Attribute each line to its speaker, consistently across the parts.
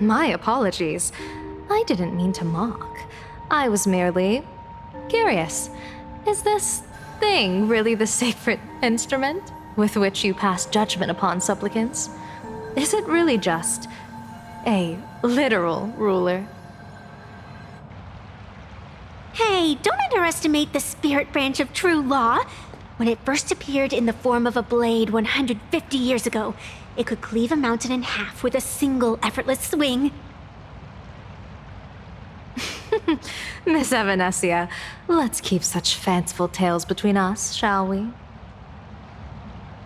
Speaker 1: My apologies. I didn't mean to mock. I was merely curious. Is this thing really the sacred instrument with which you pass judgment upon supplicants? Is it really just a literal ruler?
Speaker 2: Hey, don't underestimate the spirit branch of true law. When it first appeared in the form of a blade 150 years ago, it could cleave a mountain in half with a single effortless swing.
Speaker 1: Miss Evanescia, let's keep such fanciful tales between us, shall we?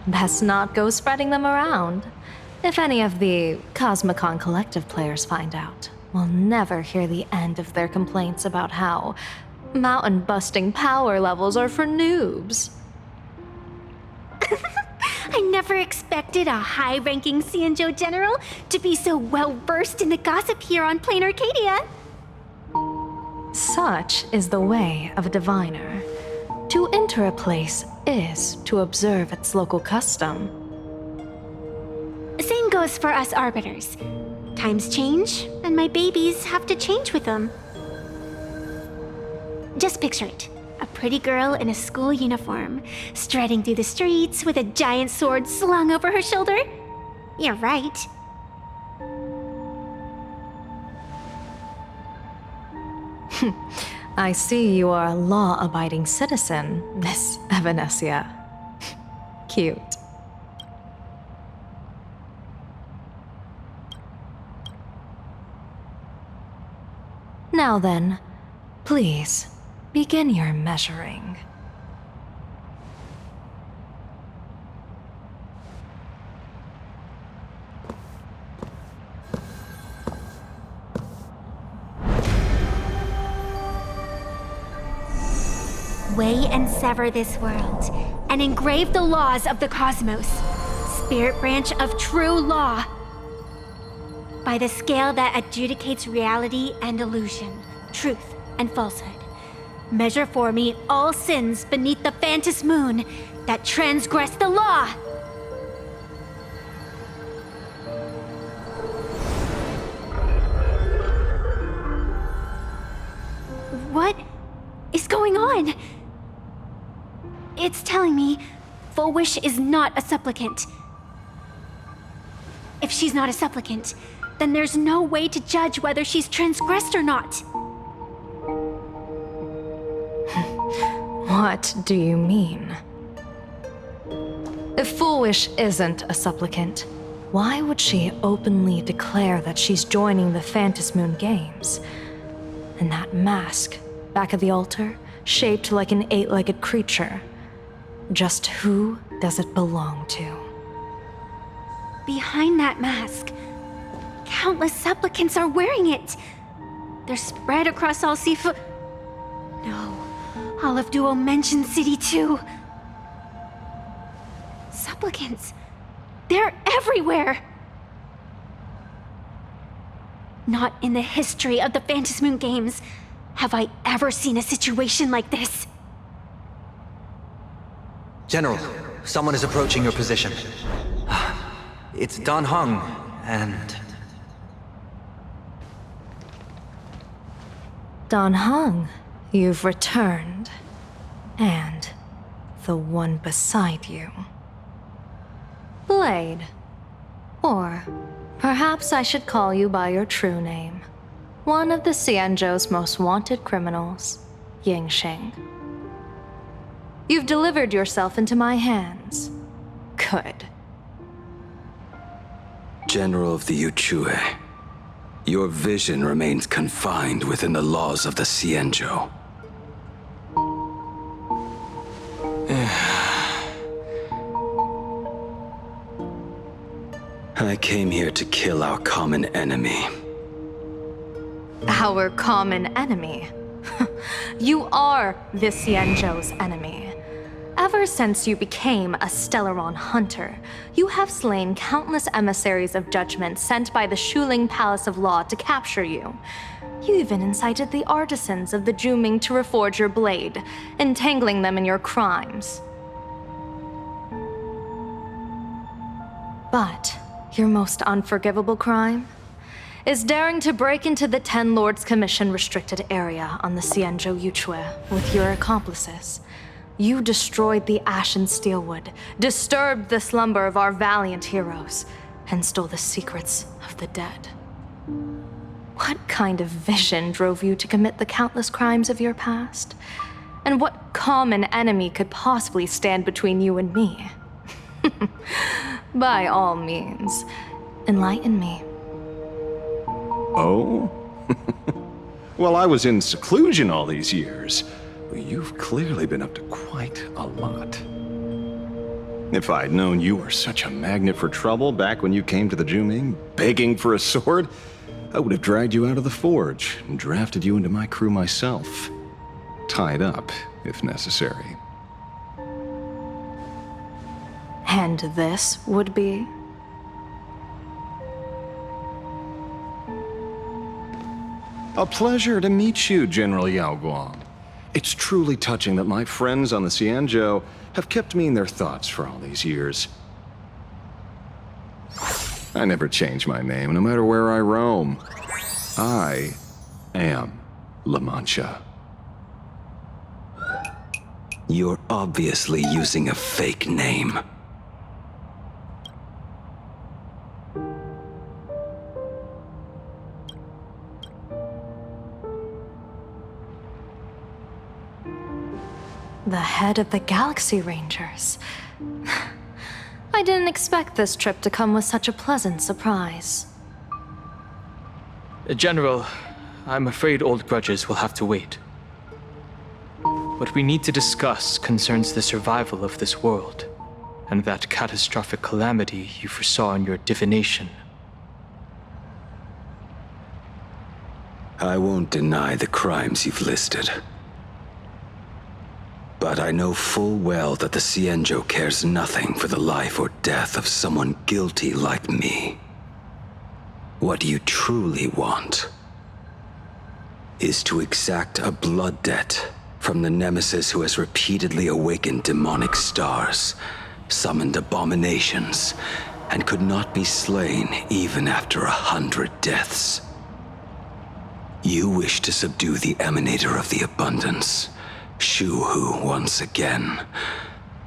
Speaker 1: Best not go spreading them around. If any of the Cosmicon Collective players find out, we'll never hear the end of their complaints about how mountain-busting power levels are for noobs.
Speaker 2: I never expected a high-ranking Xianzhou general to be so well-versed in the gossip here on Plain Arcadia.
Speaker 1: Such is the way of a diviner. To enter a place is to observe its local custom.
Speaker 2: Same goes for us arbiters. Times change, and my babies have to change with them. Just picture it. A pretty girl in a school uniform, striding through the streets with a giant sword slung over her shoulder. You're right.
Speaker 1: I see you are a law-abiding citizen, Miss Evanescia. Cute. Now then, please, begin your measuring.
Speaker 2: Weigh and sever this world, and engrave the laws of the cosmos. Spirit branch of true law. By the scale that adjudicates reality and illusion, truth and falsehood. Measure for me all sins beneath the Phantom moon that transgress the law. What is going on? It's telling me Full Wish is not a supplicant. If she's not a supplicant, then there's no way to judge whether she's transgressed or not.
Speaker 1: What do you mean? If Full Wish isn't a supplicant, why would she openly declare that she's joining the Phantom Moon Games? And that mask, back of the altar, shaped like an 8-legged creature. Just who does it belong to?
Speaker 2: Behind that mask, countless supplicants are wearing it. They're spread across all Sifu... No, all of Duo mentioned City too. Supplicants, they're everywhere. Not in the history of the Phantom Moon Games have I ever seen a situation like this.
Speaker 3: General, someone is approaching your position. It's Dan Heng, and...
Speaker 1: Dan Heng, you've returned. And the one beside you. Blade. Or perhaps I should call you by your true name. One of the Xianzhou's most wanted criminals, Yingxing. You've delivered yourself into my hands. Good.
Speaker 4: General of the Yuchue, your vision remains confined within the laws of the Xianzhou. I came here to kill our common enemy.
Speaker 1: Our common enemy? You are the Xianzhou's enemy. Ever since you became a Stellaron hunter, you have slain countless emissaries of judgment sent by the Shuling Palace of Law to capture you. You even incited the artisans of the Juming to reforge your blade, entangling them in your crimes. But your most unforgivable crime? is daring to break into the Ten Lords Commission restricted area on the Xianzhou Yuchue with your accomplices. You destroyed the Ashen Steelwood, disturbed the slumber of our valiant heroes, and stole the secrets of the dead. What kind of vision drove you to commit the countless crimes of your past? And what common enemy could possibly stand between you and me? By all means, enlighten me.
Speaker 5: Oh? Well, I was in seclusion all these years. You've clearly been up to quite a lot. If I'd known you were such a magnet for trouble back when you came to the Juming, begging for a sword, I would have dragged you out of the forge and drafted you into my crew myself. Tied up, if necessary.
Speaker 1: And this would be?
Speaker 5: A pleasure to meet you, General Yao Guang. It's truly touching that my friends on the Xianzhou have kept me in their thoughts for all these years. I never change my name, no matter where I roam. I am La Mancha.
Speaker 4: You're obviously using a fake name.
Speaker 1: The head of the Galaxy Rangers. I didn't expect this trip to come with such a pleasant surprise.
Speaker 6: General, I'm afraid old grudges will have to wait. What we need to discuss concerns the survival of this world, and that catastrophic calamity you foresaw in your divination.
Speaker 4: I won't deny the crimes you've listed. But I know full well that the Xianzhou cares nothing for the life or death of someone guilty like me. What you truly want is to exact a blood debt from the nemesis who has repeatedly awakened demonic stars, summoned abominations, and could not be slain even after 100 deaths. You wish to subdue the emanator of the abundance, Shu-Hu once again,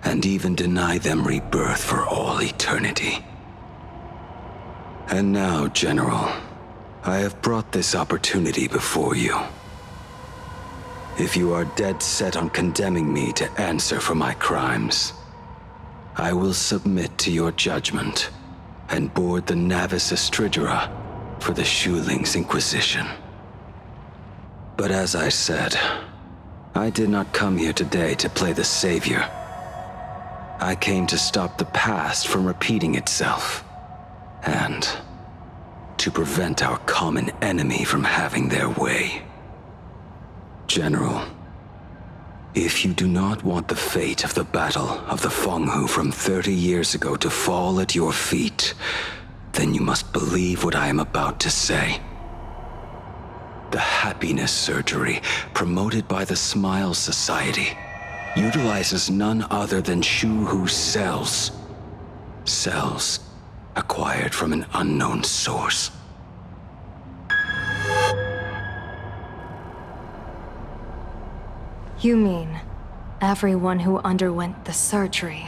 Speaker 4: and even deny them rebirth for all eternity. And now, General, I have brought this opportunity before you. If you are dead set on condemning me to answer for my crimes, I will submit to your judgment and board the Navis Astridura for the Shuling's Inquisition. But as I said, I did not come here today to play the savior. I came to stop the past from repeating itself, and to prevent our common enemy from having their way. General, if you do not want the fate of the Battle of the Fenghu from 30 years ago to fall at your feet, then you must believe what I am about to say. The happiness surgery promoted by the Smile Society utilizes none other than Shu-Hu's cells. Cells acquired from an unknown source.
Speaker 1: You mean everyone who underwent the surgery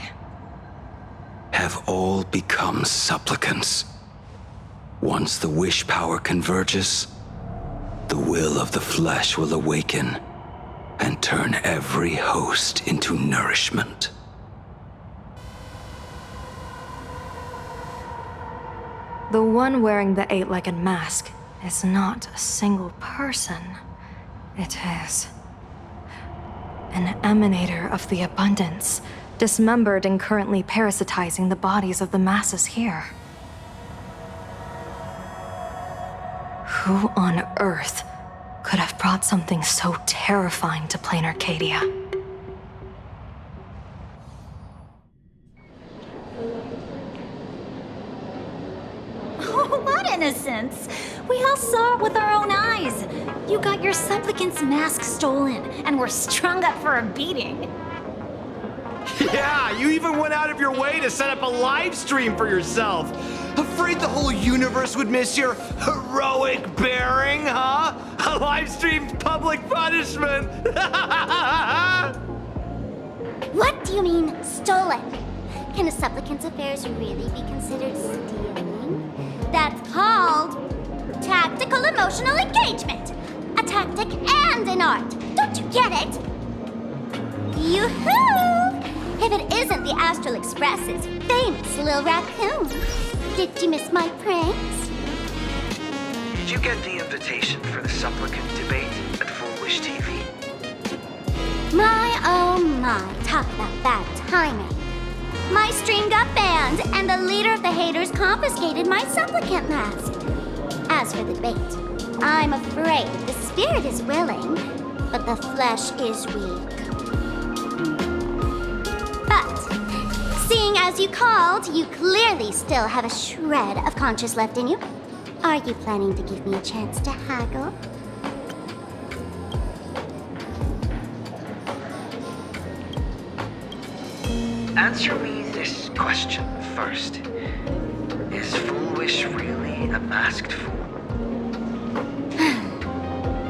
Speaker 4: Have all become supplicants. Once the wish power converges, the will of the flesh will awaken and turn every host into nourishment.
Speaker 1: The one wearing the eight-legged mask is not a single person. It is an emanator of the abundance, dismembered and currently parasitizing the bodies of the masses here. Who on earth could have brought something so terrifying to plain Arcadia?
Speaker 2: Oh, what innocence! We all saw it with our own eyes. You got your supplicant's mask stolen and were strung up for a beating.
Speaker 7: Yeah, you even went out of your way to set up a live stream for yourself. Afraid the whole universe would miss your heroic bearing, huh? A live-streamed public punishment!
Speaker 8: What do you mean, stolen? Can a supplicant's affairs really be considered stealing? That's called tactical emotional engagement. A tactic and an art. Don't you get it? Yoo-hoo! If it isn't the Astral Express's famous Lil Raccoon. Did you miss my pranks?
Speaker 3: Did you get the invitation for the supplicant debate at Foolish TV?
Speaker 8: My, oh my, talk about bad timing. My string got banned, and the leader of the haters confiscated my supplicant mask. As for the debate, I'm afraid the spirit is willing, but the flesh is weak. But, seeing as you called, you clearly still have a shred of conscience left in you. Are you planning to give me a chance to haggle?
Speaker 3: Answer me this question first. Is Foolish really a masked fool?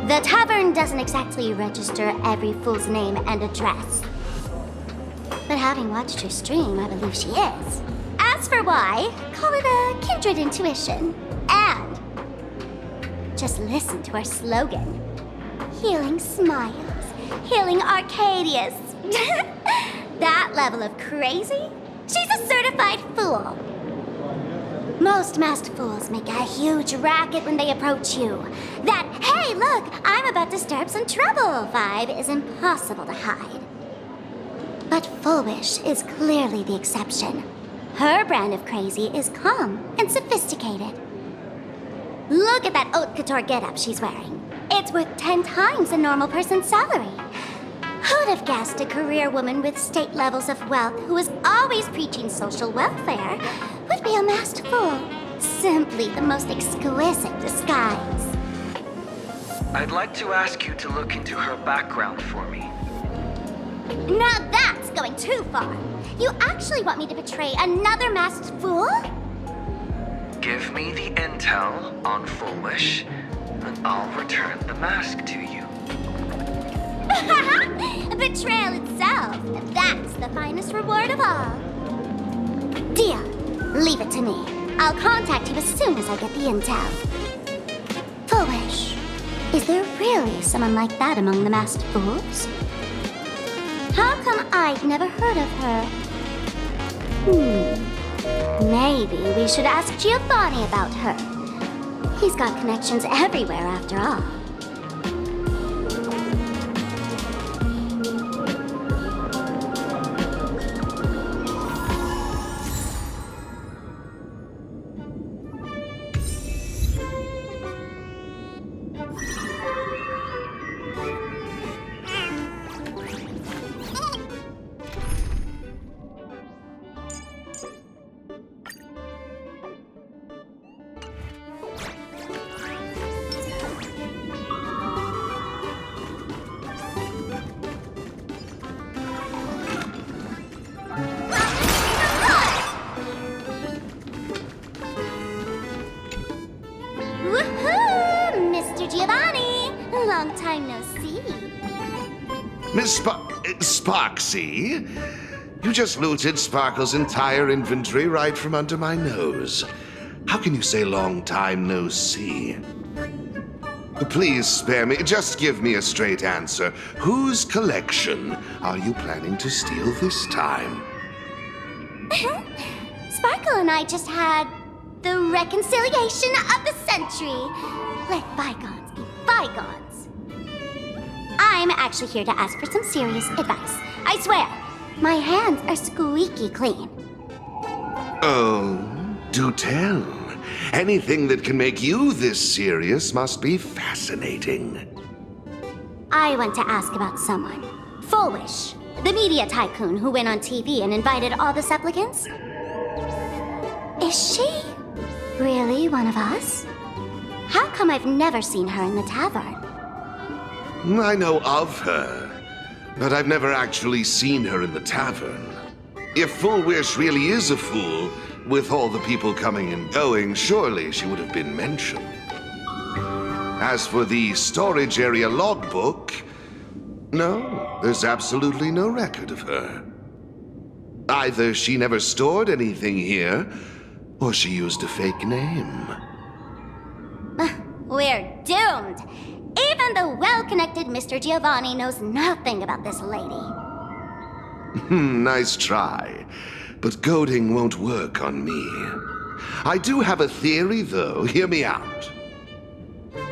Speaker 8: The tavern doesn't exactly register every fool's name and address. But having watched her stream, I believe she is. As for why, call it a kindred intuition. And just listen to our slogan. Healing smiles, healing Arcadius. That level of crazy? She's a certified fool. Most masked fools make a huge racket when they approach you. That, hey, look, I'm about to stir up some trouble vibe is impossible to hide. But Foolish is clearly the exception. Her brand of crazy is calm and sophisticated. Look at that haute couture getup she's wearing. It's worth 10 times a normal person's salary. Who'd have guessed a career woman with state levels of wealth who was always preaching social welfare would be a masked fool? Simply the most exquisite disguise.
Speaker 3: I'd like to ask you to look into her background for me.
Speaker 8: Now that's going too far. You actually want me to betray another masked fool?
Speaker 3: Give me the intel on Foolish, and I'll return the mask to you.
Speaker 8: Betrayal itself. That's the finest reward of all. Deal. Leave it to me. I'll contact you as soon as I get the intel. Foolish. Is there really someone like that among the masked fools? How come I've never heard of her? Maybe we should ask Giovanni about her. He's got connections everywhere after all. Woohoo! Mr. Giovanni! Long time no see.
Speaker 9: Miss Sparksy? You just looted Sparkle's entire inventory right from under my nose. How can you say long time no see? Please spare me. Just give me a straight answer. Whose collection are you planning to steal this time?
Speaker 8: Sparkle and I just had the reconciliation of the century. Let bygones be bygones. I'm actually here to ask for some serious advice. I swear, my hands are squeaky clean.
Speaker 9: Oh, do tell. Anything that can make you this serious must be fascinating.
Speaker 8: I want to ask about someone. Foolish, the media tycoon who went on TV and invited all the supplicants. Is she really one of us? How come I've never seen her in the tavern?
Speaker 9: I know of her, but I've never actually seen her in the tavern. If Foolish really is a fool, with all the people coming and going, surely she would have been mentioned. As for the storage area logbook, no, there's absolutely no record of her. Either she never stored anything here, or she used a fake name.
Speaker 8: We're doomed. Even the well-connected Mr. Giovanni knows nothing about this lady.
Speaker 9: Nice try. But goading won't work on me. I do have a theory, though. Hear me out.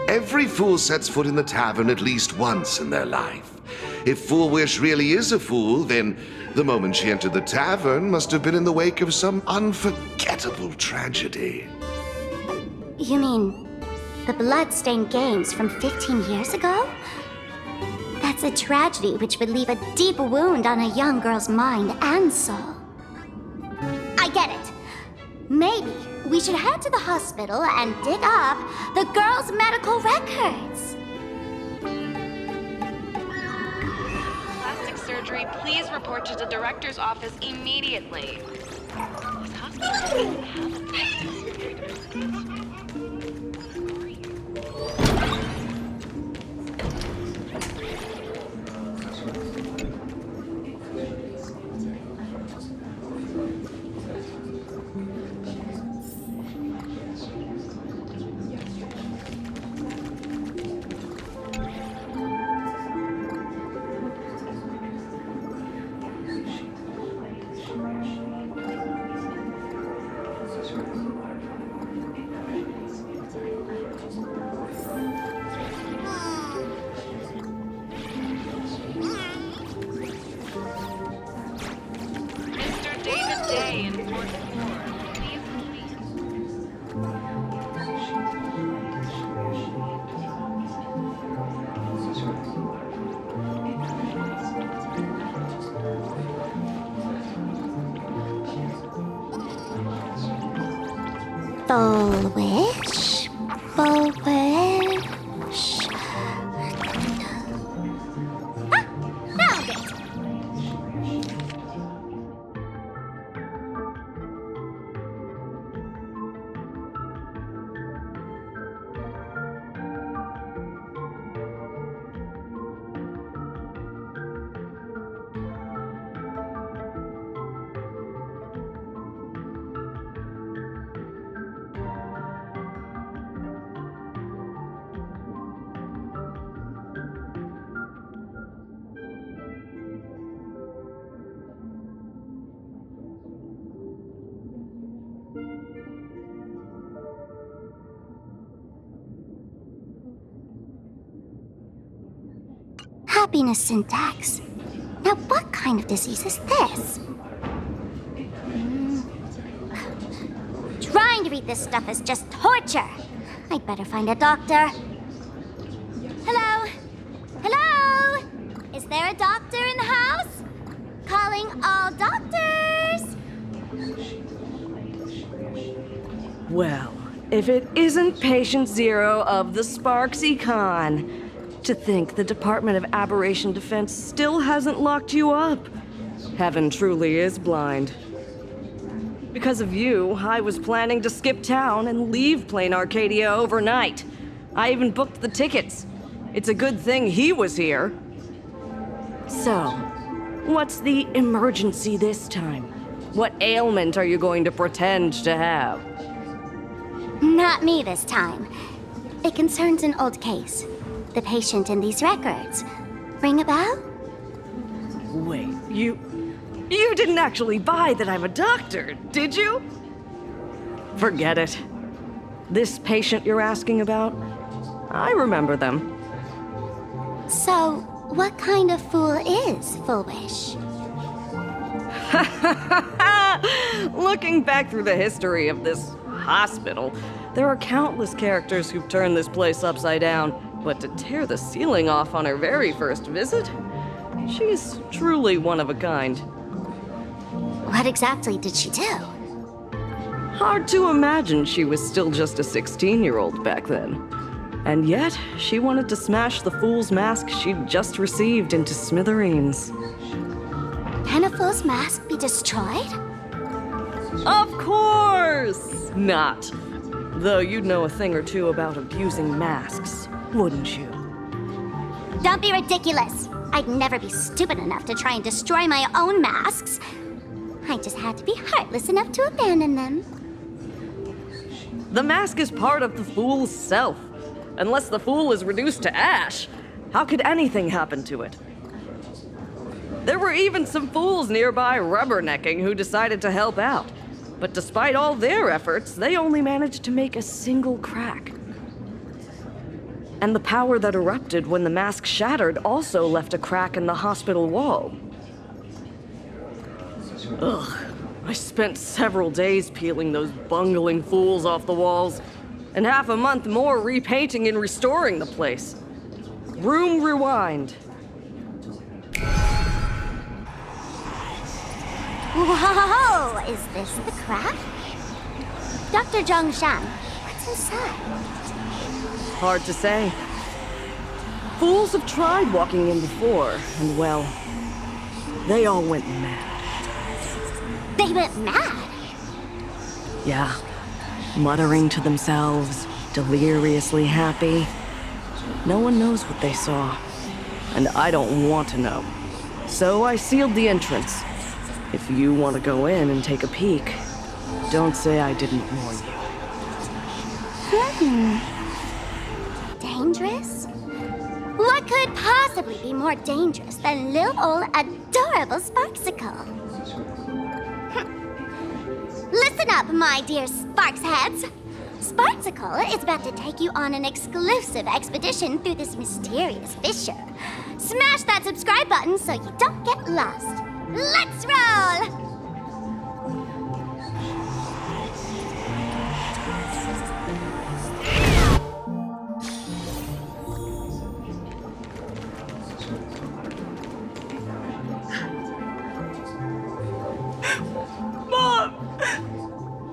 Speaker 9: Every fool sets foot in the tavern at least once in their life. If Foolwish really is a fool, then the moment she entered the tavern must have been in the wake of some unforgettable tragedy.
Speaker 8: You mean the blood-stained games from 15 years ago? That's a tragedy which would leave a deep wound on a young girl's mind and soul. I get it. Maybe we should head to the hospital and dig up the girl's medical records.
Speaker 10: Plastic surgery, please report to the director's office immediately. This hospital doesn't even have a plastic surgery department. Who are you?
Speaker 8: Foolwish. Foolwish. Ah! Found it! Happiness syntax. Now what kind of disease is this? Trying to read this stuff is just torture. I'd better find a doctor. Hello? Hello? Is there a doctor in the house? Calling all doctors!
Speaker 11: Well, if it isn't Patient Zero of the Sparksy Con. To think the Department of Aberration Defense still hasn't locked you up. Heaven truly is blind. Because of you, I was planning to skip town and leave Plain Arcadia overnight. I even booked the tickets. It's a good thing he was here. So, what's the emergency this time? What ailment are you going to pretend to have?
Speaker 8: Not me this time. It concerns an old case. The patient in these records. Ring a bell?
Speaker 11: Wait, you didn't actually buy that I'm a doctor, did you? Forget it. This patient you're asking about, I remember them.
Speaker 8: So, what kind of fool is Foolwish?
Speaker 11: Looking back through the history of this hospital, there are countless characters who've turned this place upside down. But to tear the ceiling off on her very first visit? She's truly one of a kind.
Speaker 8: What exactly did she do?
Speaker 11: Hard to imagine she was still just a 16-year-old back then. And yet, she wanted to smash the fool's mask she'd just received into smithereens.
Speaker 8: Can a fool's mask be destroyed?
Speaker 11: Of course not. Though you'd know a thing or two about abusing masks, wouldn't you?
Speaker 8: Don't be ridiculous. I'd never be stupid enough to try and destroy my own masks. I just had to be heartless enough to abandon them.
Speaker 11: The mask is part of the fool's self. Unless the fool is reduced to ash, how could anything happen to it? There were even some fools nearby rubbernecking who decided to help out. But despite all their efforts, they only managed to make a single crack. And the power that erupted when the mask shattered also left a crack in the hospital wall. Ugh, I spent several days peeling those bungling fools off the walls, and half a month more repainting and restoring the place. Room rewind.
Speaker 8: Whoa! Is this the crack? Dr. Zhongshan, what's inside?
Speaker 11: Hard to say. Fools have tried walking in before, and well, they all went mad.
Speaker 8: They went mad?
Speaker 11: Yeah. Muttering to themselves, deliriously happy. No one knows what they saw, and I don't want to know. So I sealed the entrance. If you want to go in and take a peek, don't say I didn't warn you.
Speaker 8: Dangerous? What could possibly be more dangerous than little old adorable Sparksicle? Listen up, my dear Sparksheads. Sparksicle is about to take you on an exclusive expedition through this mysterious fissure. Smash that subscribe button so you don't get lost. Let's roll!
Speaker 12: Mom!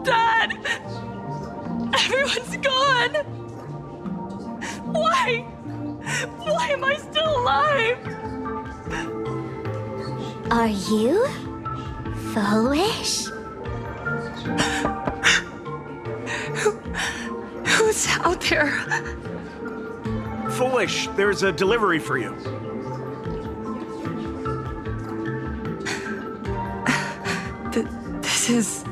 Speaker 12: Dad! Everyone's gone! Why? Why am I still alive?
Speaker 8: Are you foolish?
Speaker 12: Who's out there?
Speaker 7: Foolish, there's a delivery for you.
Speaker 12: This is...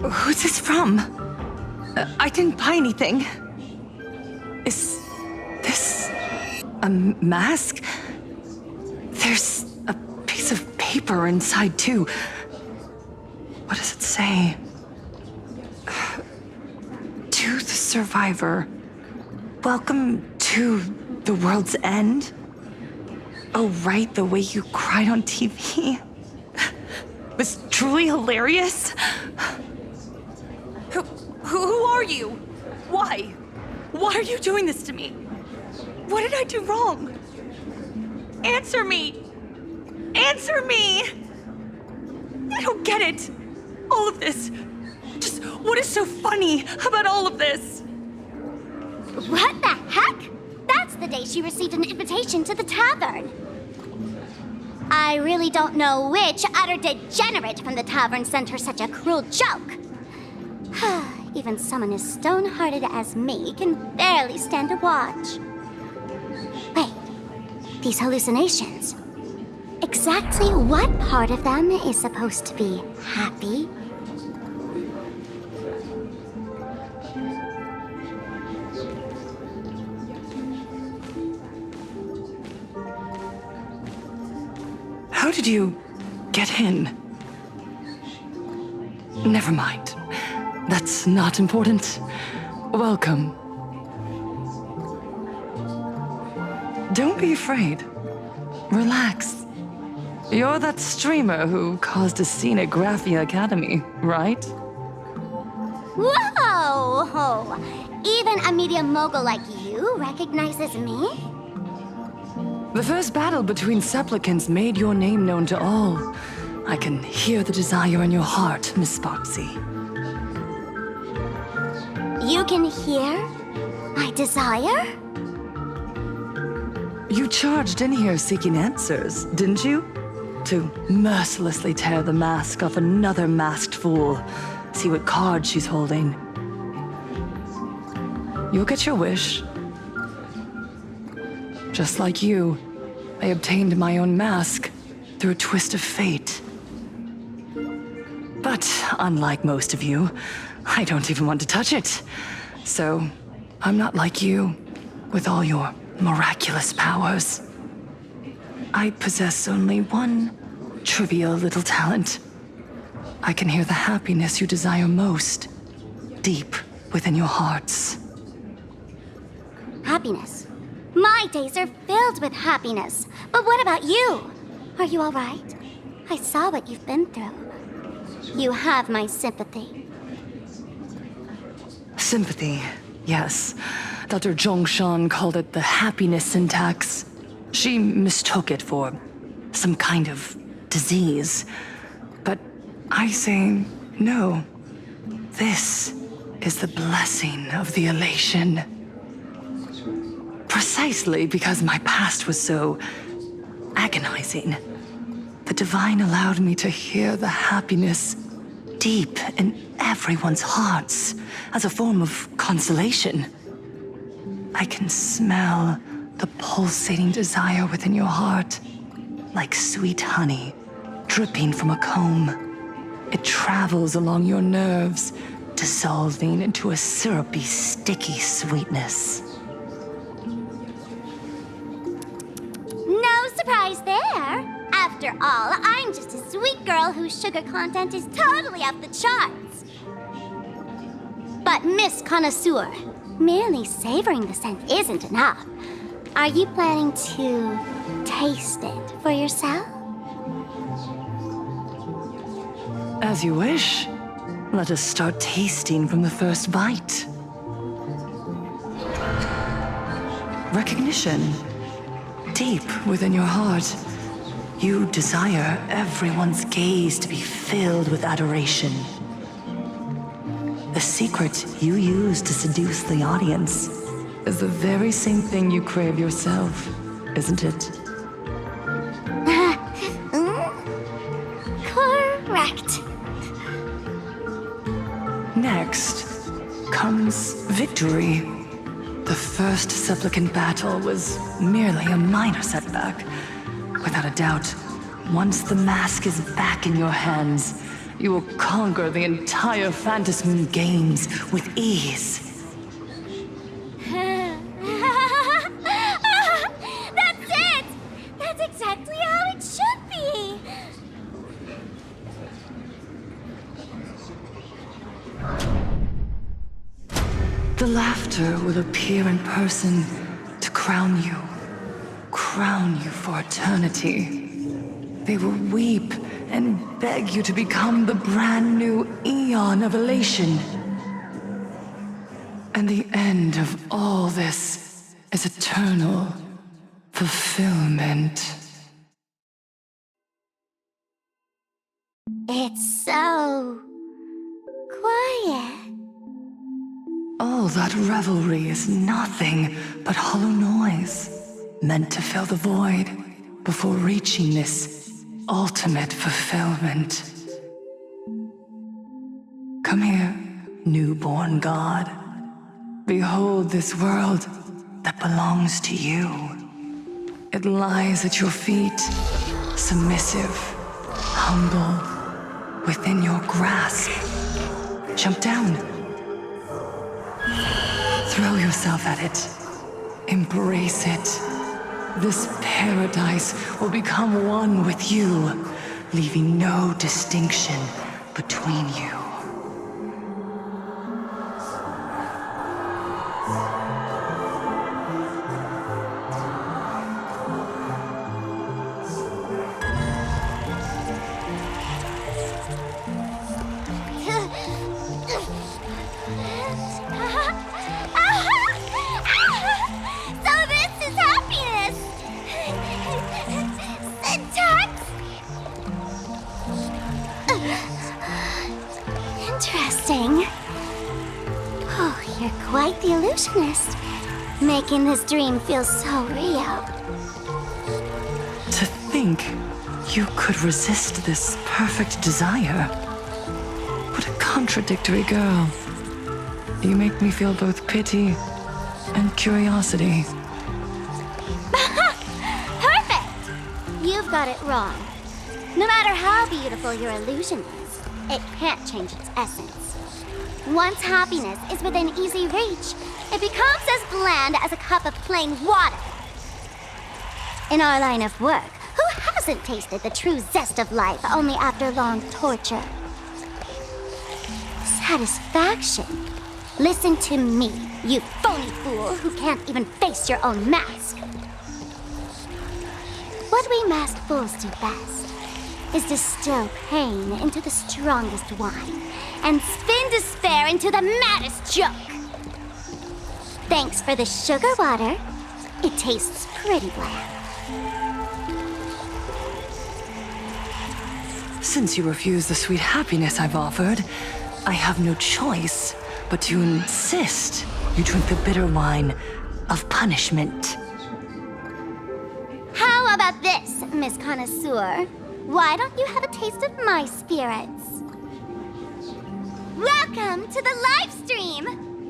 Speaker 12: Who's this from? I didn't buy anything. Is this a mask? There's a piece of paper inside, too. What does it say? To the survivor, welcome to the world's end. Oh, right, the way you cried on TV was truly hilarious. Who are you? Why? Why are you doing this to me? What did I do wrong? Answer me! Answer me! I don't get it. All of this. Just what is so funny about all of this?
Speaker 8: What the heck? That's the day she received an invitation to the tavern. I really don't know which utter degenerate from the tavern sent her such a cruel joke. Even someone as stone-hearted as me can barely stand to watch. Wait, these hallucinations. Exactly what part of them is supposed to be happy?
Speaker 12: How did you get in? Never mind. That's not important. Welcome. Don't be afraid. Relax. You're that streamer who caused a scene at Graphia Academy, right?
Speaker 8: Whoa! Even a media mogul like you recognizes me?
Speaker 12: The first battle between supplicants made your name known to all. I can hear the desire in your heart, Miss Sparksy.
Speaker 8: You can hear my desire?
Speaker 12: You charged in here seeking answers, didn't you?
Speaker 11: to mercilessly tear the mask off another masked fool. See what card she's holding. You'll get your wish. Just like you, I obtained my own mask through a twist of fate. But unlike most of you, I don't even want to touch it. So, I'm not like you, with all your miraculous powers. I possess only one trivial little talent. I can hear the happiness you desire most, deep within your hearts.
Speaker 8: Happiness. My days are filled with happiness. But what about you? Are you all right? I saw what you've been through. You have my sympathy.
Speaker 11: Sympathy, yes. Dr. Zhongshan called it the happiness syntax. She mistook it for some kind of disease. But I say no. This is the blessing of the elation. Precisely because my past was so agonizing. The Divine allowed me to hear the happiness deep in everyone's hearts as a form of consolation. I can smell the pulsating desire within your heart, like sweet honey dripping from a comb. It travels along your nerves, dissolving into a syrupy, sticky sweetness.
Speaker 8: No surprise there. After all, I'm just a sweet girl whose sugar content is totally off the charts. But Miss Connoisseur, merely savoring the scent isn't enough. Are you planning to taste it for yourself?
Speaker 11: As you wish. Let us start tasting from the first bite. Recognition. Deep within your heart, you desire everyone's gaze to be filled with adoration. The secret you use to seduce the audience is the very same thing you crave yourself, isn't it?
Speaker 8: Correct.
Speaker 11: Next comes victory. The first supplicant battle was merely a minor setback. Without a doubt, once the mask is back in your hands, you will conquer the entire Phantasmoon games with ease.
Speaker 8: That's it! That's exactly how it should be!
Speaker 11: The laughter will appear in person to crown you for eternity. They will weep and beg you to become the brand new eon of elation. And the end of all this is eternal fulfillment.
Speaker 8: It's so quiet.
Speaker 11: All that revelry is nothing but hollow noise, meant to fill the void before reaching this ultimate fulfillment. Come here, newborn god. Behold this world that belongs to you. It lies at your feet, submissive, humble, within your grasp. Jump down. Throw yourself at it. Embrace it. This paradise will become one with you, leaving no distinction between you.
Speaker 8: Interesting. Oh, you're quite the illusionist, making this dream feel so real.
Speaker 11: To think you could resist this perfect desire. What a contradictory girl. You make me feel both pity and curiosity.
Speaker 8: Perfect! You've got it wrong. No matter how beautiful your illusion is, it can't change its essence. Once happiness is within easy reach, it becomes as bland as a cup of plain water. In our line of work, who hasn't tasted the true zest of life only after long torture? Satisfaction. Listen to me, you phony fool who can't even face your own mask. What we masked fools do best is distill pain into the strongest wine and spin despair into the maddest joke. Thanks for the sugar water. It tastes pretty bland.
Speaker 11: Since you refuse the sweet happiness I've offered, I have no choice but to insist you drink the bitter wine of punishment.
Speaker 8: How about this, Miss Connoisseur? Why don't you have a taste of my spirits? Welcome to the live stream!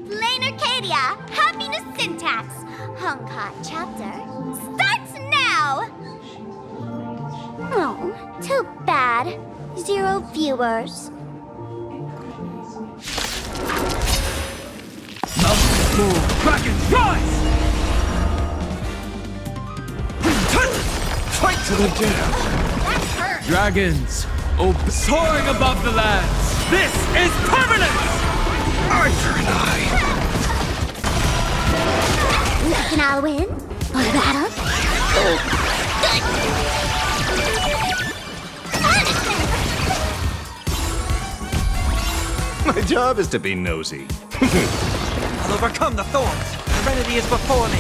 Speaker 8: Plain Arcadia, Happiness Syntax, Honkai chapter, starts now! Oh, too bad. 0 viewers.
Speaker 7: Dragon, rise!
Speaker 9: Fight to the death!
Speaker 7: Dragons, soaring above the lands. This is permanence!
Speaker 9: Arthur and I.
Speaker 8: Reckon I'll win? Want a battle?
Speaker 5: My job is to be nosy.
Speaker 7: I'll overcome the thorns. Serenity is before me.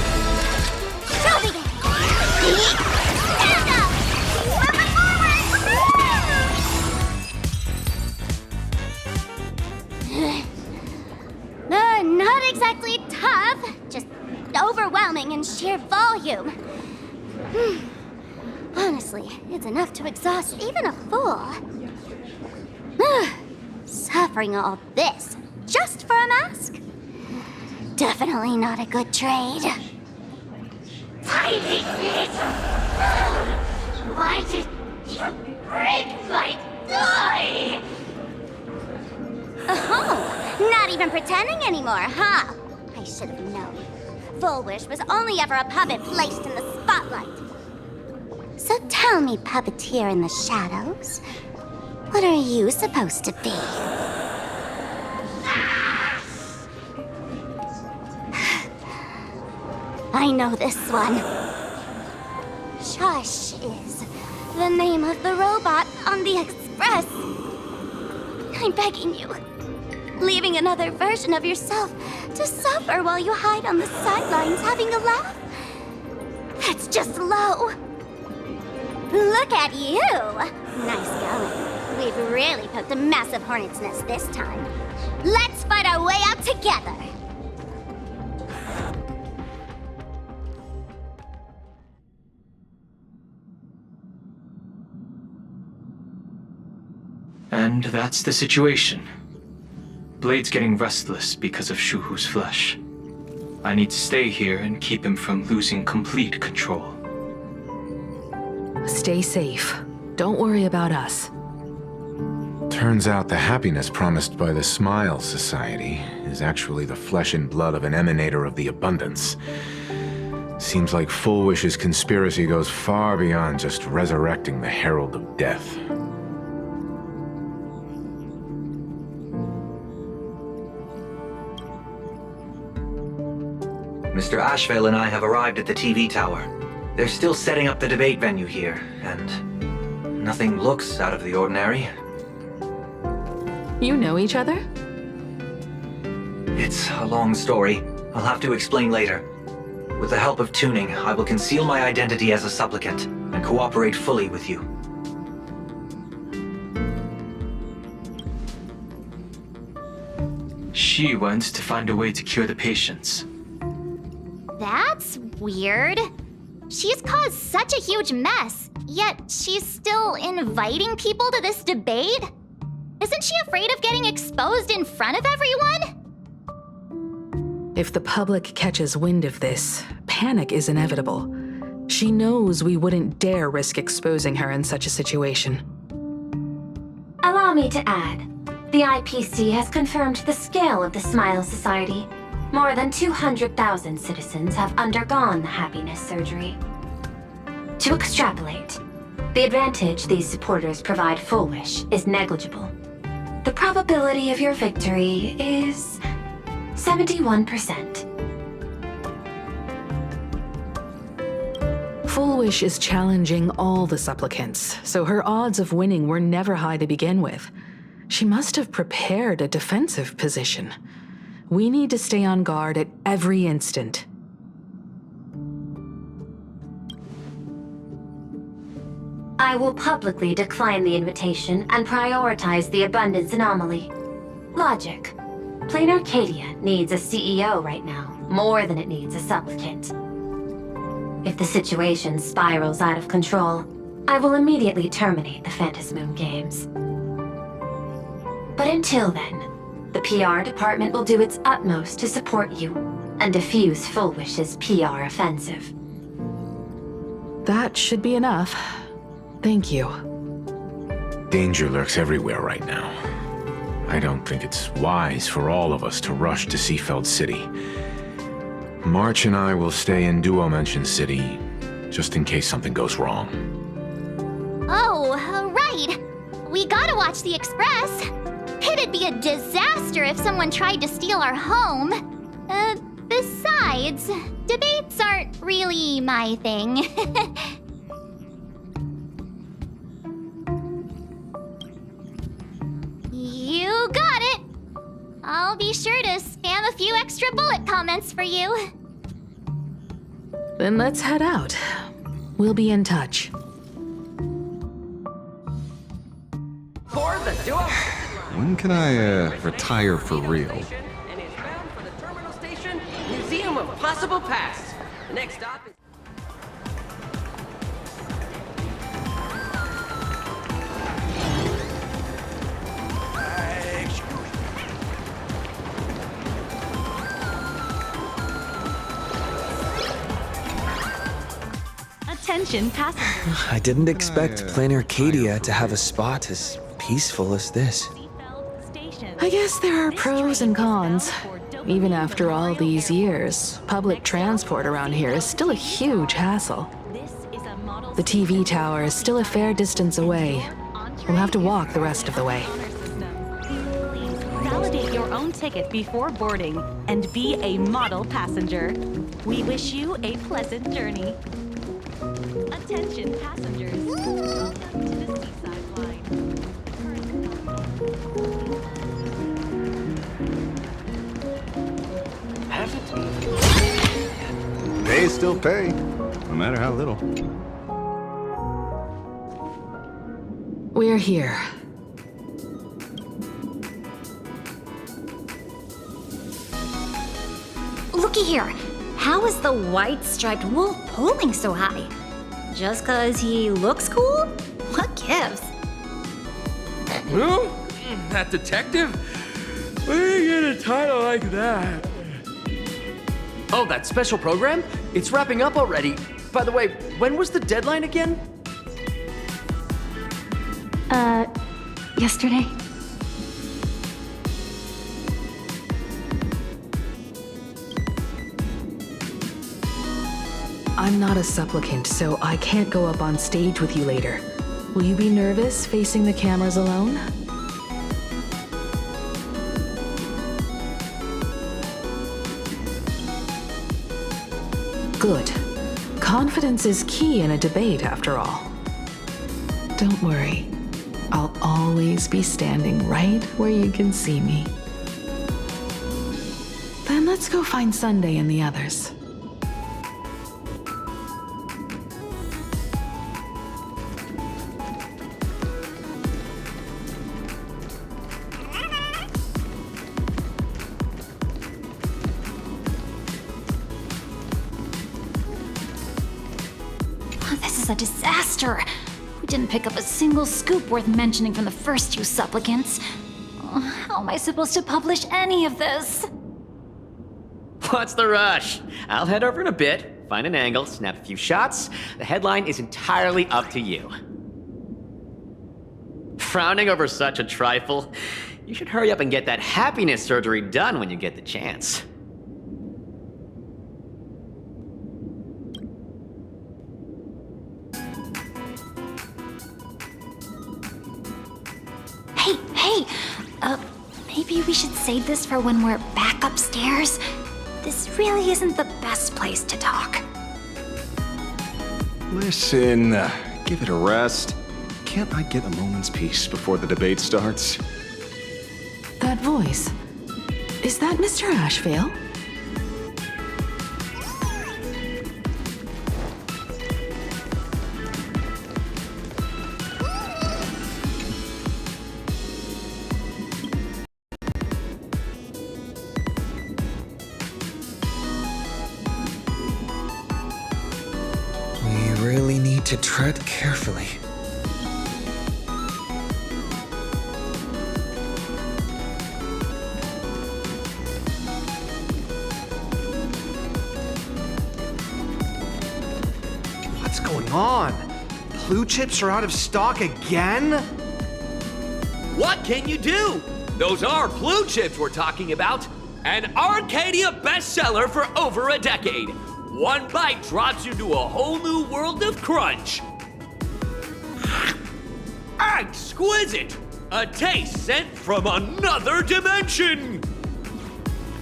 Speaker 8: Show me then! Stand up! Moving forward! Not exactly tough, just overwhelming in sheer volume. Honestly, it's enough to exhaust even a fool. Suffering all this just for a mask? Definitely not a good trade.
Speaker 13: Tiny feet! Why did you break my toy?
Speaker 8: Oh, not even pretending anymore, huh? I should have known. Full Wish was only ever a puppet placed in the spotlight. So tell me, puppeteer in the shadows, what are you supposed to be? I know this one. Shush is the name of the robot on the express. I'm begging you. Leaving another version of yourself to suffer while you hide on the sidelines having a laugh? That's just low. Look at you. Nice going. We've really poked a massive hornet's nest this time. Let's fight our way out together.
Speaker 6: And that's the situation. Blade's getting restless because of Shuhu's flesh. I need to stay here and keep him from losing complete control.
Speaker 14: Stay safe. Don't worry about us.
Speaker 15: Turns out the happiness promised by the Smile Society is actually the flesh and blood of an emanator of the abundance. Seems like Full Wish's conspiracy goes far beyond just resurrecting the Herald of Death.
Speaker 3: Mr. Ashvale and I have arrived at the TV tower. They're still setting up the debate venue here, and nothing looks out of the ordinary.
Speaker 14: You know each other?
Speaker 3: It's a long story. I'll have to explain later. With the help of tuning, I will conceal my identity as a supplicant and cooperate fully with you.
Speaker 6: She wants to find a way to cure the patients.
Speaker 8: That's weird. She's caused such a huge mess, yet she's still inviting people to this debate? Isn't she afraid of getting exposed in front of everyone?
Speaker 14: If the public catches wind of this, panic is inevitable. She knows we wouldn't dare risk exposing her in such a situation.
Speaker 16: Allow me to add, the IPC has confirmed the scale of the Smile Society. More than 200,000 citizens have undergone the happiness surgery. To extrapolate, the advantage these supporters provide Full Wish is negligible. The probability of your victory is 71%.
Speaker 14: Full Wish is challenging all the supplicants, so her odds of winning were never high to begin with. She must have prepared a defensive position. We need to stay on guard at every instant.
Speaker 16: I will publicly decline the invitation and prioritize the abundance anomaly. Logic. Plain Arcadia needs a CEO right now, more than it needs a supplicant. If the situation spirals out of control, I will immediately terminate the Phantasmoon Games. But until then, the PR department will do its utmost to support you and defuse Full Wish's PR offensive.
Speaker 14: That should be enough. Thank you.
Speaker 15: Danger lurks everywhere right now. I don't think it's wise for all of us to rush to Seafeld City. March and I will stay in Duo-Mention City, just in case something goes wrong.
Speaker 8: Oh, right. We gotta watch the Express. It'd be a disaster if someone tried to steal our home. Besides, debates aren't really my thing. You got it. I'll be sure to spam a few extra bullet comments for you.
Speaker 14: Then let's head out. We'll be in touch.
Speaker 5: When can I, retire for real?
Speaker 17: And it's bound for the terminal station, Museum of Possible Pasts. The next stop is...
Speaker 12: Attention passengers.
Speaker 18: I didn't expect Plain Arcadia to have a spot as peaceful as this.
Speaker 14: I guess there are pros and cons. Even after all these years, public transport around here is still a huge hassle. The TV tower is still a fair distance away. We'll have to walk the rest of the way.
Speaker 12: Validate your own ticket before boarding and be a model passenger. We wish you a pleasant journey. Attention passengers. Welcome to the Seaside Line.
Speaker 5: Pay still pay, no matter how little.
Speaker 14: We're here.
Speaker 2: Looky here. How is the white striped wolf pulling so high? Just 'cause he looks cool? What gives?
Speaker 19: Who? That detective? Where do you get a title like that?
Speaker 17: Oh, that special program? It's wrapping up already. By the way, when was the deadline again?
Speaker 2: Yesterday.
Speaker 14: I'm not a supplicant, so I can't go up on stage with you later. Will you be nervous facing the cameras alone? Good. Confidence is key in a debate, after all. Don't worry. I'll always be standing right where you can see me. Then let's go find Sunday and the others.
Speaker 20: This is a disaster. We didn't pick up a single scoop worth mentioning from the first few supplicants. How am I supposed to publish any of this?
Speaker 21: What's the rush? I'll head over in a bit, find an angle, snap a few shots. The headline is entirely up to you. Frowning over such a trifle? You should hurry up and get that happiness surgery done when you get the chance.
Speaker 20: Hey, maybe we should save this for when we're back upstairs? This really isn't the best place to talk.
Speaker 5: Listen, give it a rest. Can't I get a moment's peace before the debate starts?
Speaker 14: That voice. Is that Mr. Ashvale?
Speaker 18: We really need to tread carefully.
Speaker 7: What's going on? Blue chips are out of stock again?
Speaker 19: What can you do? Those are blue chips we're talking about. An Arcadia bestseller for over a decade. One bite drops you to a whole new world of crunch. Exquisite! A taste sent from another dimension!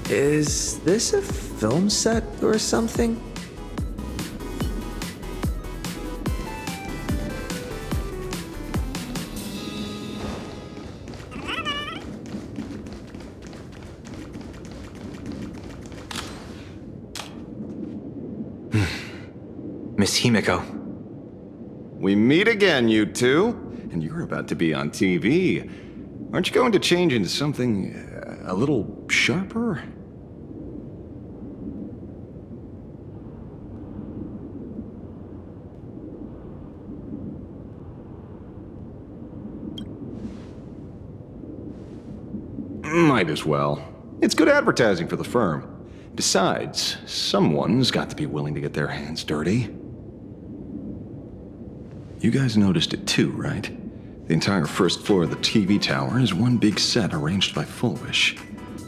Speaker 18: Is this a film set or something?
Speaker 3: Miss Himiko.
Speaker 5: We meet again, you two. And you're about to be on TV. Aren't you going to change into something a little sharper? Might as well. It's good advertising for the firm. Besides, someone's got to be willing to get their hands dirty. You guys noticed it too, right? The entire first floor of the TV tower is one big set arranged by Fullwish.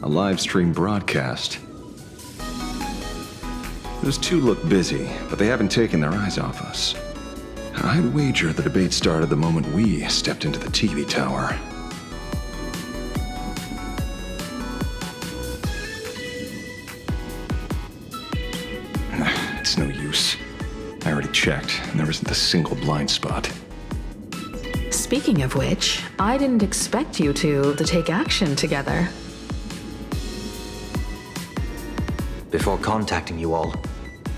Speaker 5: A live stream broadcast. Those two look busy, but they haven't taken their eyes off us. I'd wager the debate started the moment we stepped into the TV tower. It's no use. I already checked, and there isn't a single blind spot.
Speaker 14: Speaking of which, I didn't expect you two to take action together.
Speaker 3: Before contacting you all,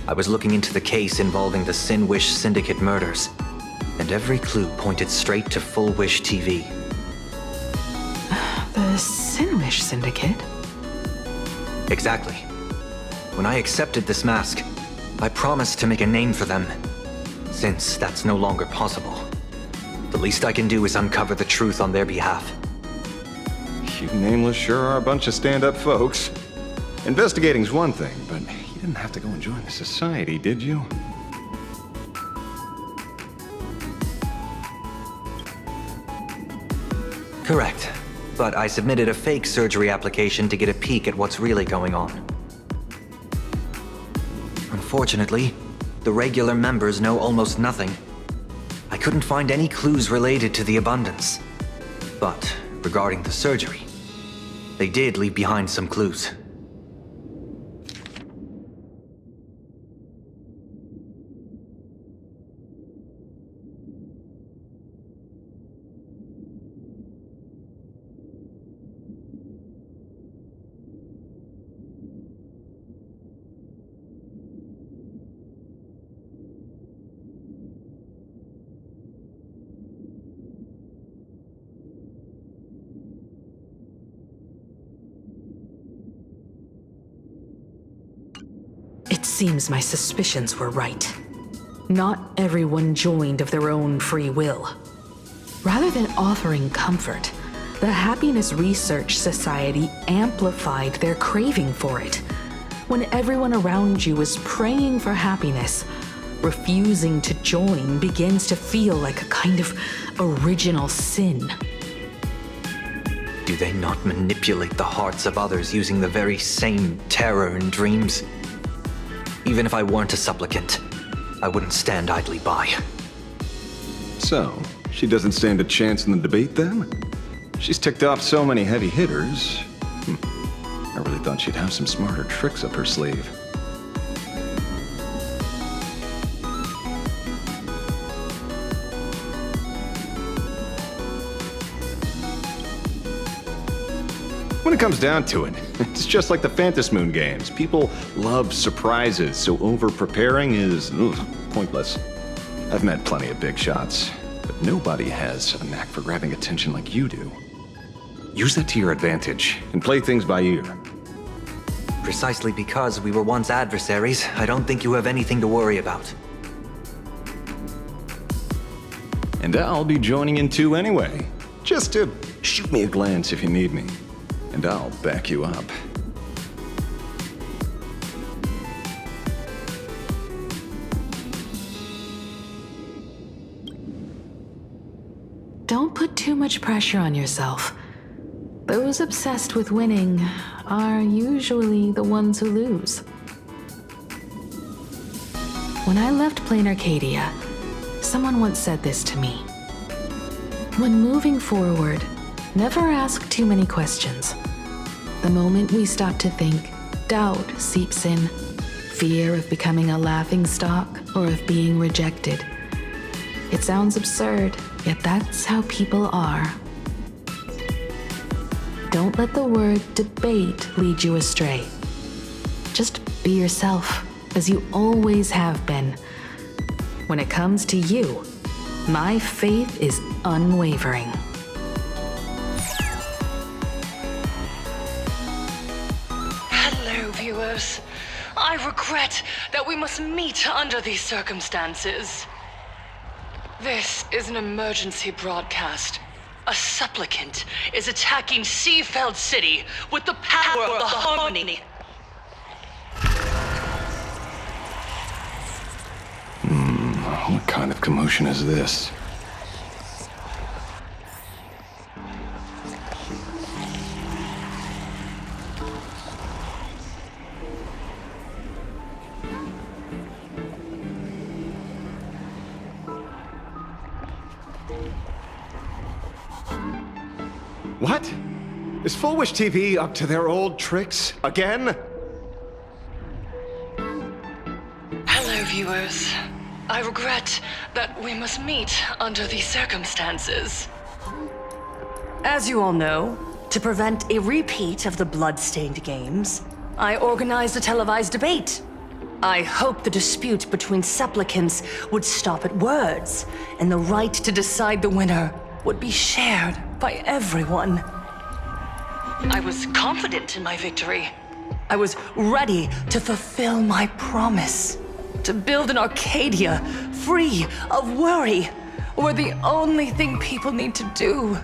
Speaker 3: I was looking into the case involving the Sinwish Syndicate murders, and every clue pointed straight to Fullwish TV.
Speaker 14: The Sinwish Syndicate?
Speaker 3: Exactly. When I accepted this mask, I promised to make a name for them. Since that's no longer possible, the least I can do is uncover the truth on their behalf.
Speaker 5: You nameless sure are a bunch of stand-up folks. Investigating's one thing, but you didn't have to go and join the society, did you?
Speaker 3: Correct. But I submitted a fake surgery application to get a peek at what's really going on. Unfortunately, the regular members know almost nothing. I couldn't find any clues related to the abundance. But regarding the surgery, they did leave behind some clues.
Speaker 14: It seems my suspicions were right. Not everyone joined of their own free will. Rather than offering comfort, the Happiness Research Society amplified their craving for it. When everyone around you is praying for happiness, refusing to join begins to feel like a kind of original sin.
Speaker 3: Do they not manipulate the hearts of others using the very same terror and dreams? Even if I weren't a supplicant, I wouldn't stand idly by.
Speaker 5: So, she doesn't stand a chance in the debate then? She's ticked off so many heavy hitters. I really thought she'd have some smarter tricks up her sleeve. When it comes down to it, it's just like the Phantasmoon games. People love surprises, so over-preparing is pointless. I've met plenty of big shots, but nobody has a knack for grabbing attention like you do. Use that to your advantage, and play things by ear.
Speaker 3: Precisely because we were once adversaries, I don't think you have anything to worry about.
Speaker 5: And I'll be joining in too anyway. Just to shoot me a glance if you need me. And I'll back you up.
Speaker 14: Don't put too much pressure on yourself. Those obsessed with winning are usually the ones who lose. When I left Plain Arcadia, someone once said this to me. When moving forward, never ask too many questions. The moment we stop to think, doubt seeps in. Fear of becoming a laughingstock or of being rejected. It sounds absurd, yet that's how people are. Don't let the word debate lead you astray. Just be yourself, as you always have been. When it comes to you, my faith is unwavering.
Speaker 12: Hello, viewers. I regret that we must meet under these circumstances. This is an emergency broadcast. A supplicant is attacking Seafeld City with the power of the harmony.
Speaker 5: What kind of commotion is this? What? Is Full Wish TV up to their old tricks again?
Speaker 12: Hello, viewers. I regret that we must meet under these circumstances. As you all know, to prevent a repeat of the blood-stained games, I organized a televised debate. I hoped the dispute between supplicants would stop at words, and the right to decide the winner would be shared by everyone. I was confident in my victory. I was ready to fulfill my promise. To build an Arcadia free of worry, where the only thing people need to do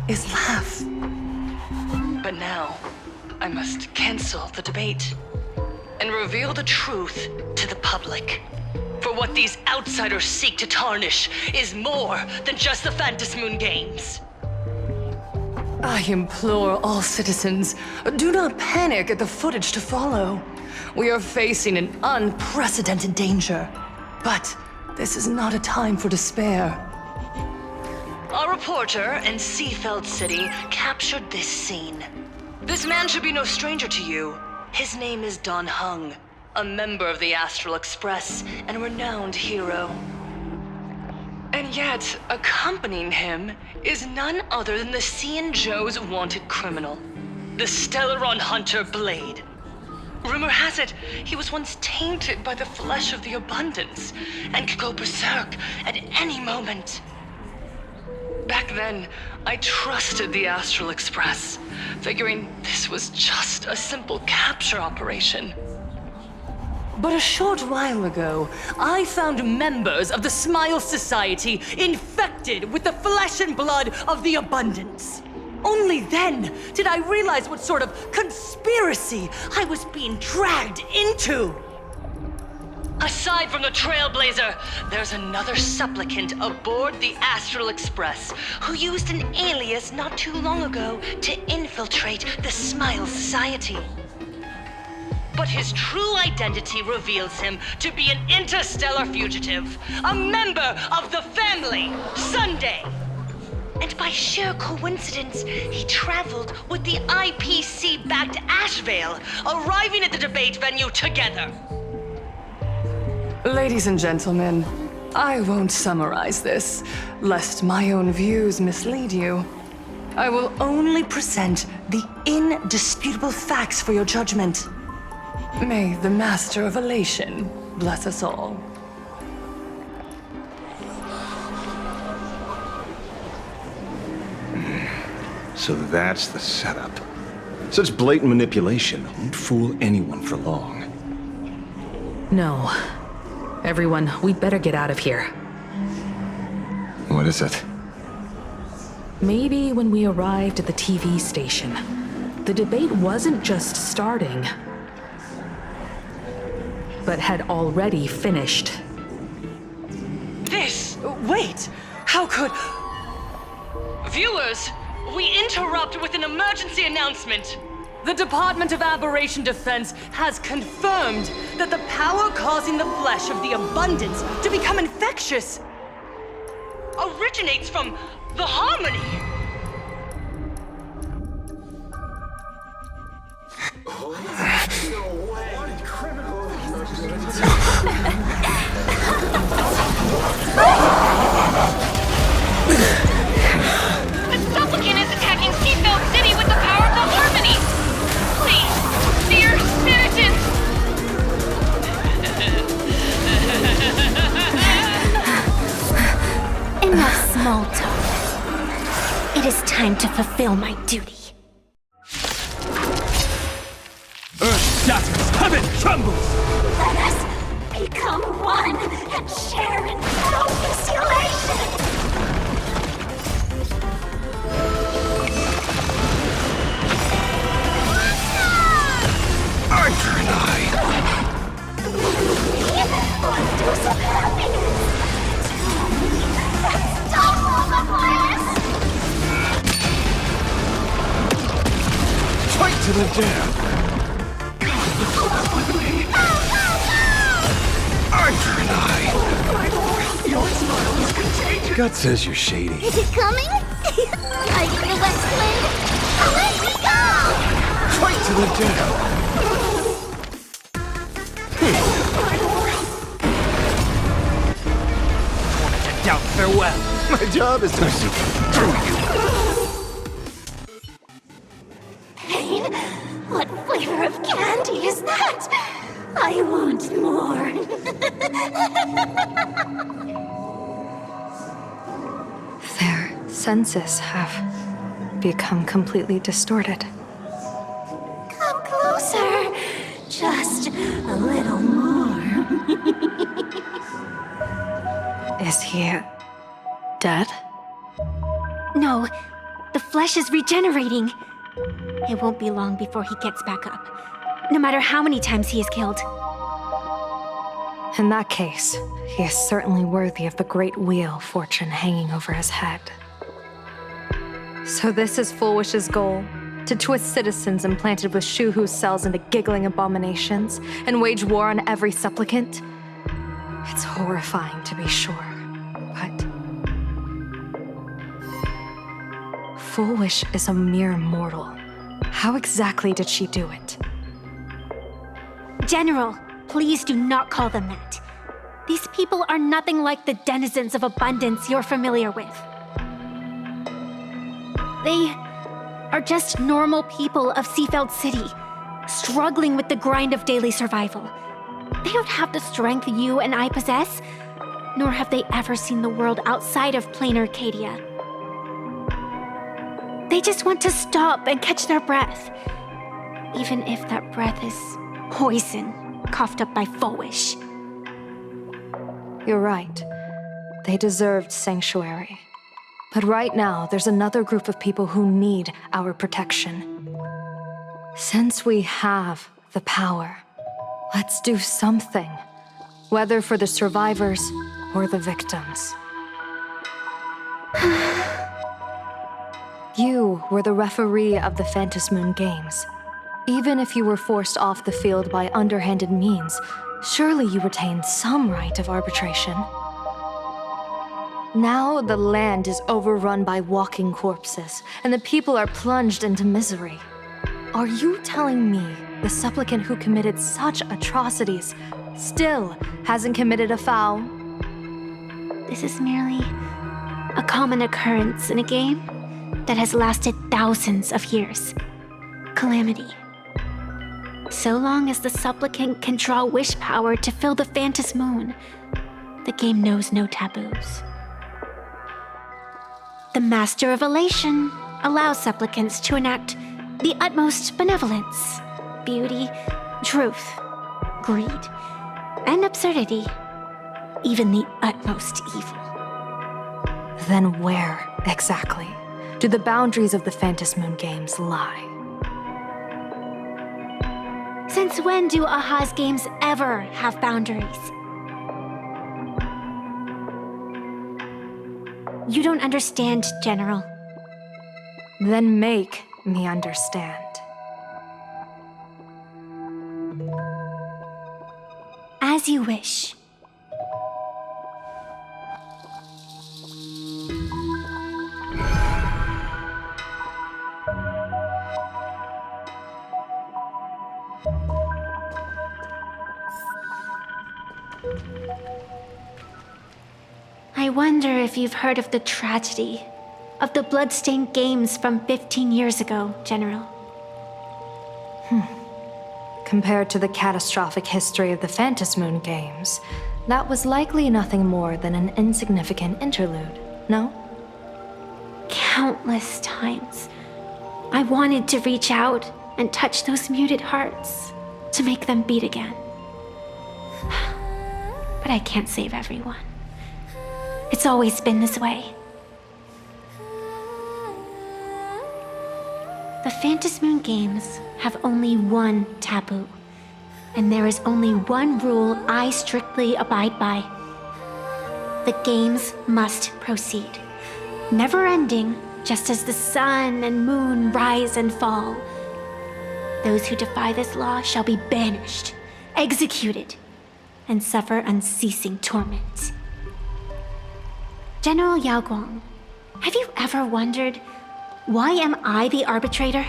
Speaker 12: is laugh. But now, I must cancel the debate and reveal the truth to the public. For what these outsiders seek to tarnish is more than just the Phantasmoon games. I implore all citizens, do not panic at the footage to follow. We are facing an unprecedented danger. But this is not a time for despair. A reporter in Seafeld City captured this scene. This man should be no stranger to you. His name is Don Hung, a member of the Astral Express and a renowned hero. And yet, accompanying him is none other than the Cian-Joe's wanted criminal, the Stellaron Hunter Blade. Rumor has it, he was once tainted by the flesh of the Abundance and could go berserk at any moment. Back then, I trusted the Astral Express, figuring this was just a simple capture operation.
Speaker 4: But a short while ago, I found members of the Smile Society infected with the flesh and blood of the Abundance. Only then did I realize what sort of conspiracy I was being dragged into. Aside from the Trailblazer, there's another supplicant aboard the Astral Express who used an alias not too long ago to infiltrate the Smile Society. But his true identity reveals him to be an interstellar fugitive, a member of the family, Sunday. And by sheer coincidence, he traveled with the IPC-backed Ashvale, arriving at the debate venue together. Ladies and gentlemen, I won't summarize this, lest my own views mislead you. I will only present the indisputable facts for your judgment. May the Master of Elation bless us all.
Speaker 5: So that's the setup. Such blatant manipulation won't fool anyone for long.
Speaker 14: No. Everyone, we'd better get out of here.
Speaker 5: What is it?
Speaker 14: Maybe when we arrived at the TV station, the debate wasn't just starting, but had already finished.
Speaker 4: Wait! How could... Viewers, we interrupt with an emergency announcement. The Department of Aberration Defense has confirmed that the power causing the flesh of the Abundance to become infectious originates from the Harmony.
Speaker 10: The supplicant is attacking Seatbelt City with the power of the Harmony! Please, dear spiritist!
Speaker 2: Enough small talk. It is time to fulfill my duty.
Speaker 19: Earth shatters, heaven trembles!
Speaker 13: Let us become one and share in boundless elation!
Speaker 9: Arthur and I.
Speaker 13: One dose of happiness. Stop all the violence.
Speaker 5: Fight to the death. Arthur and I.
Speaker 13: Your smile is contagious.
Speaker 5: Gut says you're shady.
Speaker 8: Is it coming? Like the west wind? Away we go!
Speaker 5: Fight to the death.
Speaker 19: To doubt farewell.
Speaker 5: My job is to see through you.
Speaker 13: Pain? What flavor of candy is that? I want more.
Speaker 1: Their senses have become completely distorted.
Speaker 13: Come closer. Just a little more.
Speaker 1: Is he dead?
Speaker 2: No, the flesh is regenerating. It won't be long before he gets back up, no matter how many times he is killed.
Speaker 1: In that case, he is certainly worthy of the great wheel fortune hanging over his head. So this is Fullwish's goal? To twist citizens implanted with Shuhu cells into giggling abominations and wage war on every supplicant? It's horrifying to be sure, but... Fullwish is a mere mortal. How exactly did she do it?
Speaker 2: General, please do not call them that. These people are nothing like the denizens of abundance you're familiar with. They are just normal people of Seafeld City, struggling with the grind of daily survival. They don't have the strength you and I possess, nor have they ever seen the world outside of plain Arcadia. They just want to stop and catch their breath, even if that breath is poison. coughed up by Foolish.
Speaker 1: You're right. They deserved sanctuary. But right now, there's another group of people who need our protection. Since we have the power, let's do something. Whether for the survivors or the victims. You were the referee of the Phantasmoon Games. Even if you were forced off the field by underhanded means, surely you retained some right of arbitration. Now the land is overrun by walking corpses, and the people are plunged into misery. Are you telling me the supplicant who committed such atrocities still hasn't committed a foul?
Speaker 2: This is merely a common occurrence in a game that has lasted thousands of years. Calamity. So long as the supplicant can draw wish power to fill the Phantasmoon, the game knows no taboos. The Master of Elation allows supplicants to enact the utmost benevolence, beauty, truth, greed, and absurdity, even the utmost evil.
Speaker 1: Then where, exactly, do the boundaries of the Phantasmoon Games lie?
Speaker 2: Since when do Aha's games ever have boundaries? You don't understand, General.
Speaker 1: Then make me understand.
Speaker 2: As you wish. I wonder if you've heard of the tragedy of the bloodstained games from 15 years ago, General.
Speaker 1: Compared to the catastrophic history of the Phantasmoon Games, that was likely nothing more than an insignificant interlude, no?
Speaker 2: Countless times, I wanted to reach out and touch those muted hearts to make them beat again. But I can't save everyone. It's always been this way. The Phantasmoon Games have only one taboo, and there is only one rule I strictly abide by. The games must proceed, never ending, just as the sun and moon rise and fall. Those who defy this law shall be banished, executed, and suffer unceasing torment. General Yao Guang, have you ever wondered, why am I the arbitrator?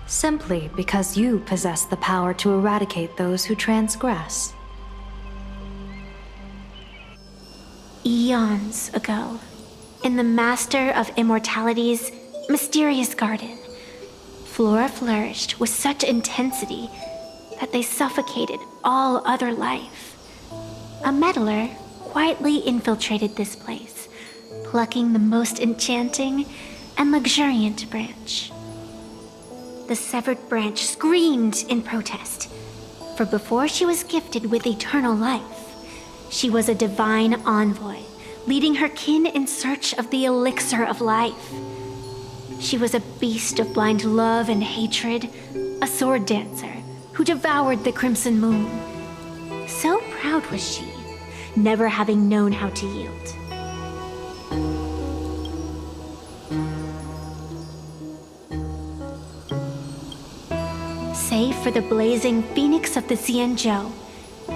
Speaker 1: Simply because you possess the power to eradicate those who transgress.
Speaker 2: Eons ago, in the Master of Immortality's mysterious garden, flora flourished with such intensity that they suffocated all other life. A meddler quietly infiltrated this place, plucking the most enchanting and luxuriant branch. The severed branch screamed in protest, for before she was gifted with eternal life, she was a divine envoy, leading her kin in search of the elixir of life. She was a beast of blind love and hatred, a sword dancer who devoured the crimson moon. So proud was she, never having known how to yield. Save for the blazing phoenix of the Xianzhou,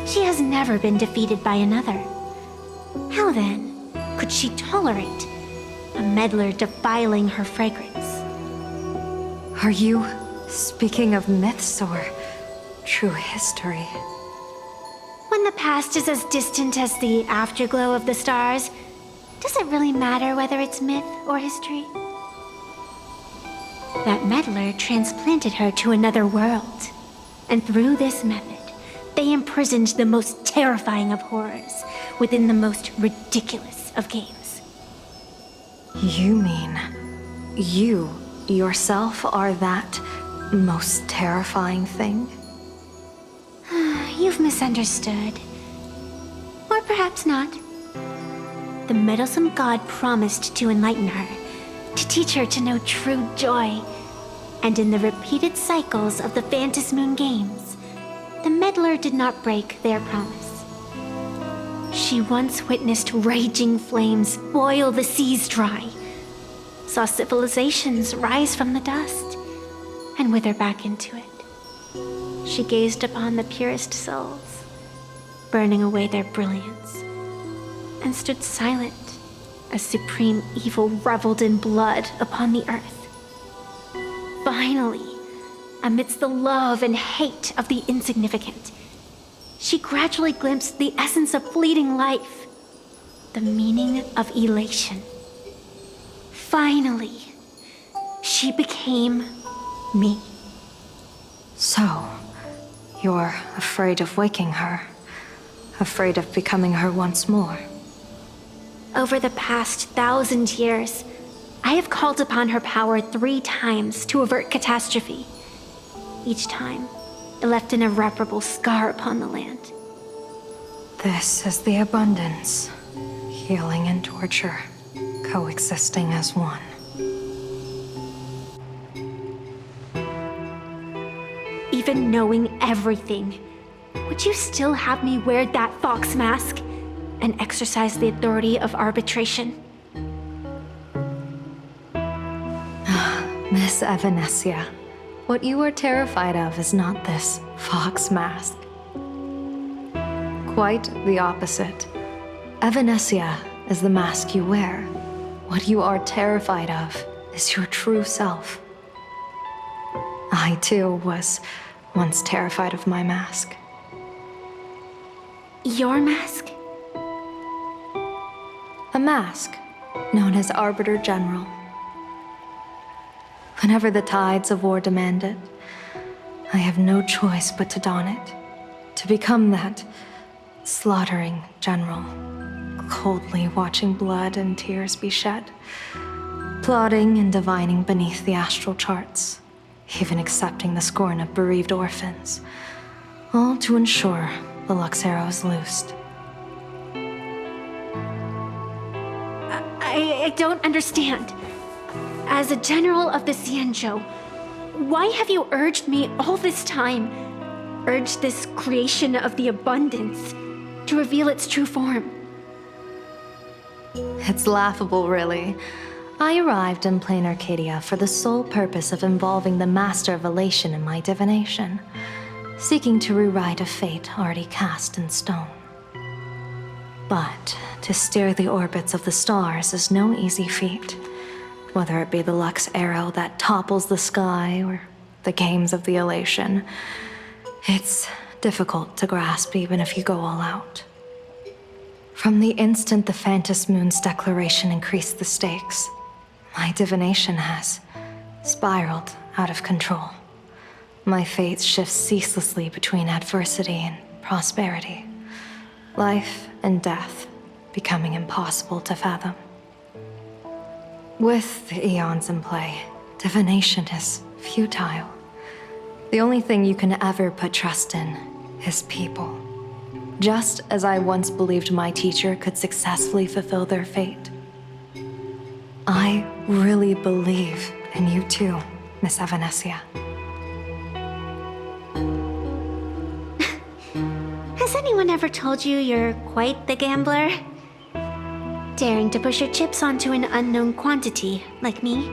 Speaker 2: she has never been defeated by another. How then could she tolerate a meddler defiling her fragrance?
Speaker 1: Are you speaking of myths or true history?
Speaker 2: When the past is as distant as the afterglow of the stars, does it really matter whether it's myth or history? That meddler transplanted her to another world, and through this method, they imprisoned the most terrifying of horrors within the most ridiculous of games.
Speaker 1: You mean you yourself are that most terrifying thing?
Speaker 2: you've misunderstood. Or perhaps not. The meddlesome god promised to enlighten her, to teach her to know true joy. And in the repeated cycles of the Phantasmoon games, the meddler did not break their promise. She once witnessed raging flames boil the seas dry, saw civilizations rise from the dust, and wither back into it. She gazed upon the purest souls, burning away their brilliance, and stood silent as supreme evil reveled in blood upon the earth. Finally, amidst the love and hate of the insignificant, she gradually glimpsed the essence of fleeting life, the meaning of elation. Finally, she became me.
Speaker 1: So, you're afraid of waking her, afraid of becoming her once more.
Speaker 2: Over the past 1,000 years, I have called upon her power 3 times to avert catastrophe. Each time, it left an irreparable scar upon the land.
Speaker 1: This is the abundance, healing and torture, coexisting as one.
Speaker 2: Even knowing everything, would you still have me wear that fox mask and exercise the authority of arbitration?
Speaker 1: Miss Evanescia, what you are terrified of is not this fox mask. Quite the opposite. Evanescia is the mask you wear. What you are terrified of is your true self. I, too, was once terrified of my mask.
Speaker 2: Your mask?
Speaker 1: A mask known as Arbiter General. Whenever the tides of war demand it, I have no choice but to don it, to become that slaughtering general, coldly watching blood and tears be shed, plotting and divining beneath the astral charts, even accepting the scorn of bereaved orphans, all to ensure the Luxero is loosed.
Speaker 2: I don't understand. As a general of the Xianzhou, why have you urged me all this time, urged this creation of the abundance, to reveal its true form?
Speaker 1: It's laughable, really. I arrived in plain Arcadia for the sole purpose of involving the Master of Elation in my divination, seeking to rewrite a fate already cast in stone. But to steer the orbits of the stars is no easy feat, whether it be the Lux arrow that topples the sky or the games of the Elation. It's difficult to grasp even if you go all out. From the instant the Phantasmoon's declaration increased the stakes, my divination has spiraled out of control. My fate shifts ceaselessly between adversity and prosperity, life and death becoming impossible to fathom. With the eons in play, divination is futile. The only thing you can ever put trust in is people. Just as I once believed my teacher could successfully fulfill their fate. I really believe in you too, Miss Evanescia.
Speaker 2: Has anyone ever told you you're quite the gambler? Daring to push your chips onto an unknown quantity, like me?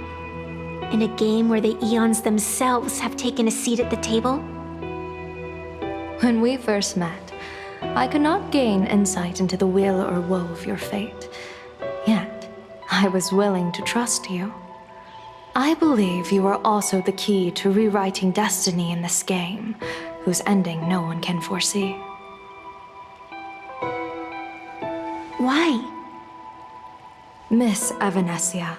Speaker 2: In a game where the eons themselves have taken a seat at the table?
Speaker 1: When we first met, I could not gain insight into the will or woe of your fate. Yet, I was willing to trust you. I believe you are also the key to rewriting destiny in this game, whose ending no one can foresee.
Speaker 2: Why?
Speaker 1: Miss Evanescia,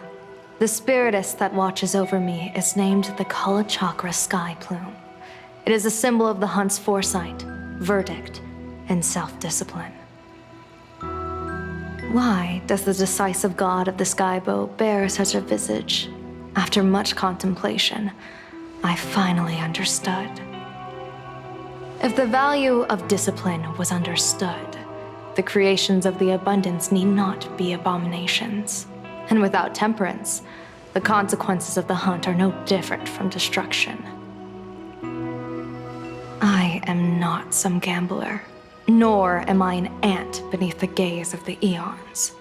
Speaker 1: the spiritess that watches over me is named the Kala Chakra Sky Plume. It is a symbol of the hunt's foresight, verdict, and self-discipline. Why does the decisive god of the skybow bear such a visage? After much contemplation, I finally understood. If the value of discipline was understood, the creations of the abundance need not be abominations. And without temperance, the consequences of the hunt are no different from destruction. I am not some gambler, nor am I an ant beneath the gaze of the eons.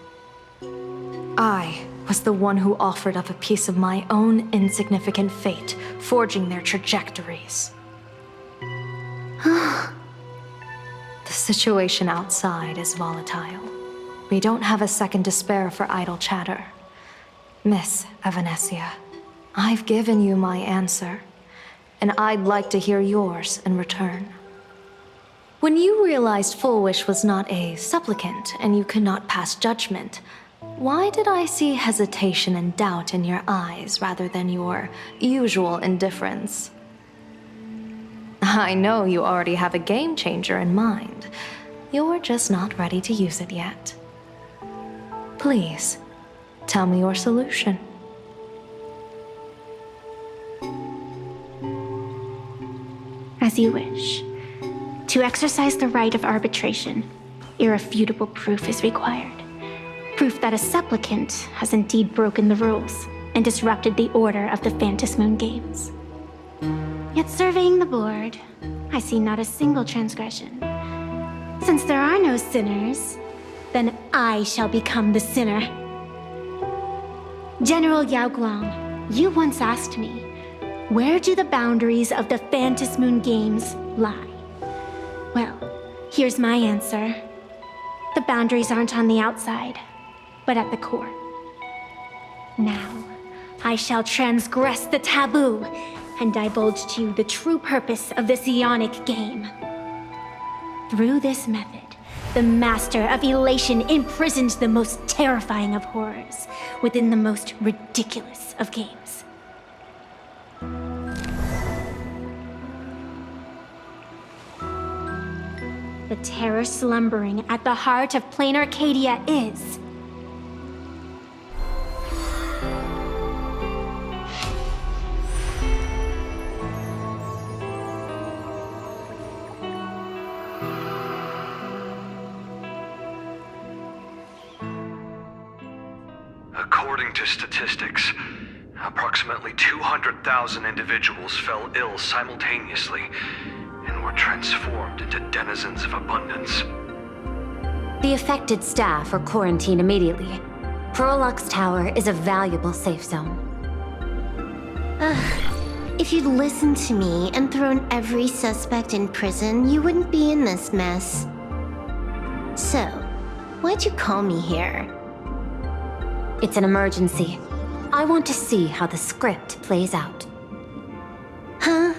Speaker 1: I was the one who offered up a piece of my own insignificant fate, forging their trajectories. The situation outside is volatile. We don't have a second to spare for idle chatter. Miss Evanescia, I've given you my answer, and I'd like to hear yours in return. When you realized Fullwish was not a supplicant and you could not pass judgment, why did I see hesitation and doubt in your eyes rather than your usual indifference? I know you already have a game changer in mind. You're just not ready to use it yet. Please, tell me your solution.
Speaker 2: As you wish. To exercise the right of arbitration, irrefutable proof is required. Proof that a supplicant has indeed broken the rules and disrupted the order of the Phantasmoon Games. Yet surveying the board, I see not a single transgression. Since there are no sinners, then I shall become the sinner. General Yao Guang, you once asked me, where do the boundaries of the Phantasmoon Games lie? Well, here's my answer. The boundaries aren't on the outside, but at the core. Now, I shall transgress the taboo and divulge to you the true purpose of this Ionic game. Through this method, the Master of Elation imprisoned the most terrifying of horrors within the most ridiculous of games. The terror slumbering at the heart of plain Arcadia is...
Speaker 11: According to statistics, approximately 200,000 individuals fell ill simultaneously and were transformed into denizens of abundance.
Speaker 16: The affected staff are quarantined immediately. Prolux Tower is a valuable safe zone.
Speaker 8: If you'd listened to me and thrown every suspect in prison, you wouldn't be in this mess. So, why'd you call me here?
Speaker 16: It's an emergency. I want to see how the script plays out.
Speaker 8: Huh?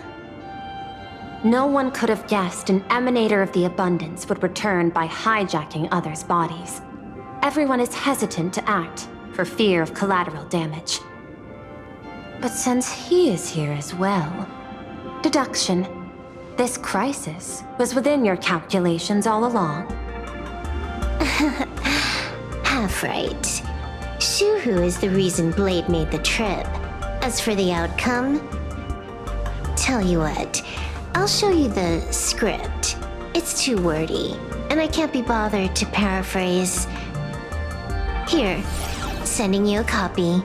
Speaker 16: No one could have guessed an emanator of the abundance would return by hijacking others' bodies. Everyone is hesitant to act for fear of collateral damage. But since he is here as well, deduction. This crisis was within your calculations all along.
Speaker 8: Half right. Shuhu is the reason Blade made the trip. As for the outcome, tell you what, I'll show you the script. It's too wordy, and I can't be bothered to paraphrase. Here, sending you a copy.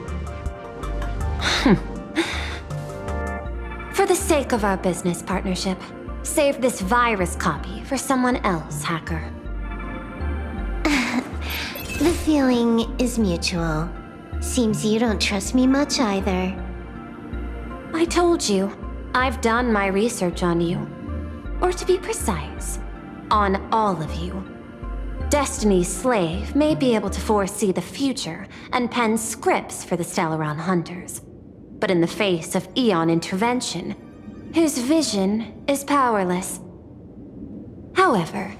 Speaker 16: For the sake of our business partnership, save this virus copy for someone else, hacker.
Speaker 8: The feeling is mutual. Seems you don't trust me much either.
Speaker 16: I told you, I've done my research on you. Or to be precise, on all of you. Destiny's slave may be able to foresee the future and pen scripts for the Stellaron hunters. But in the face of Eon intervention, his vision is powerless. However,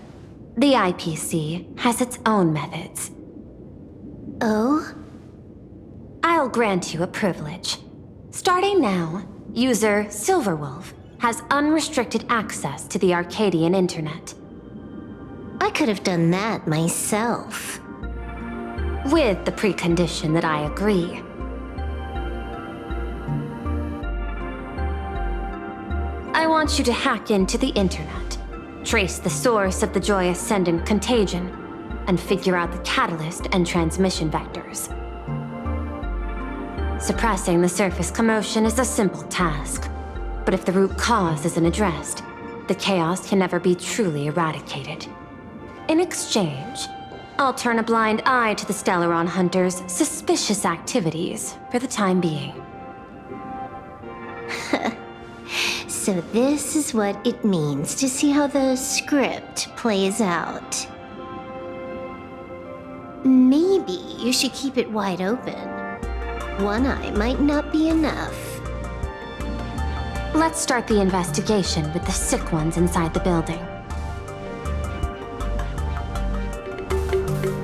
Speaker 16: the IPC has its own methods.
Speaker 8: Oh?
Speaker 16: I'll grant you a privilege. Starting now, user Silverwolf has unrestricted access to the Arcadian internet.
Speaker 8: I could have done that myself.
Speaker 16: With the precondition that I agree. I want you to hack into the internet trace the source of the Joy Ascendant contagion, and figure out the catalyst and transmission vectors. Suppressing the surface commotion is a simple task, but if the root cause isn't addressed, the chaos can never be truly eradicated. In exchange, I'll turn a blind eye to the Stellaron Hunters' suspicious activities for the time being.
Speaker 13: So this is what it means to see how the script plays out. Maybe you should keep it wide open. One eye might not be enough.
Speaker 16: Let's start the investigation with the sick ones inside the building.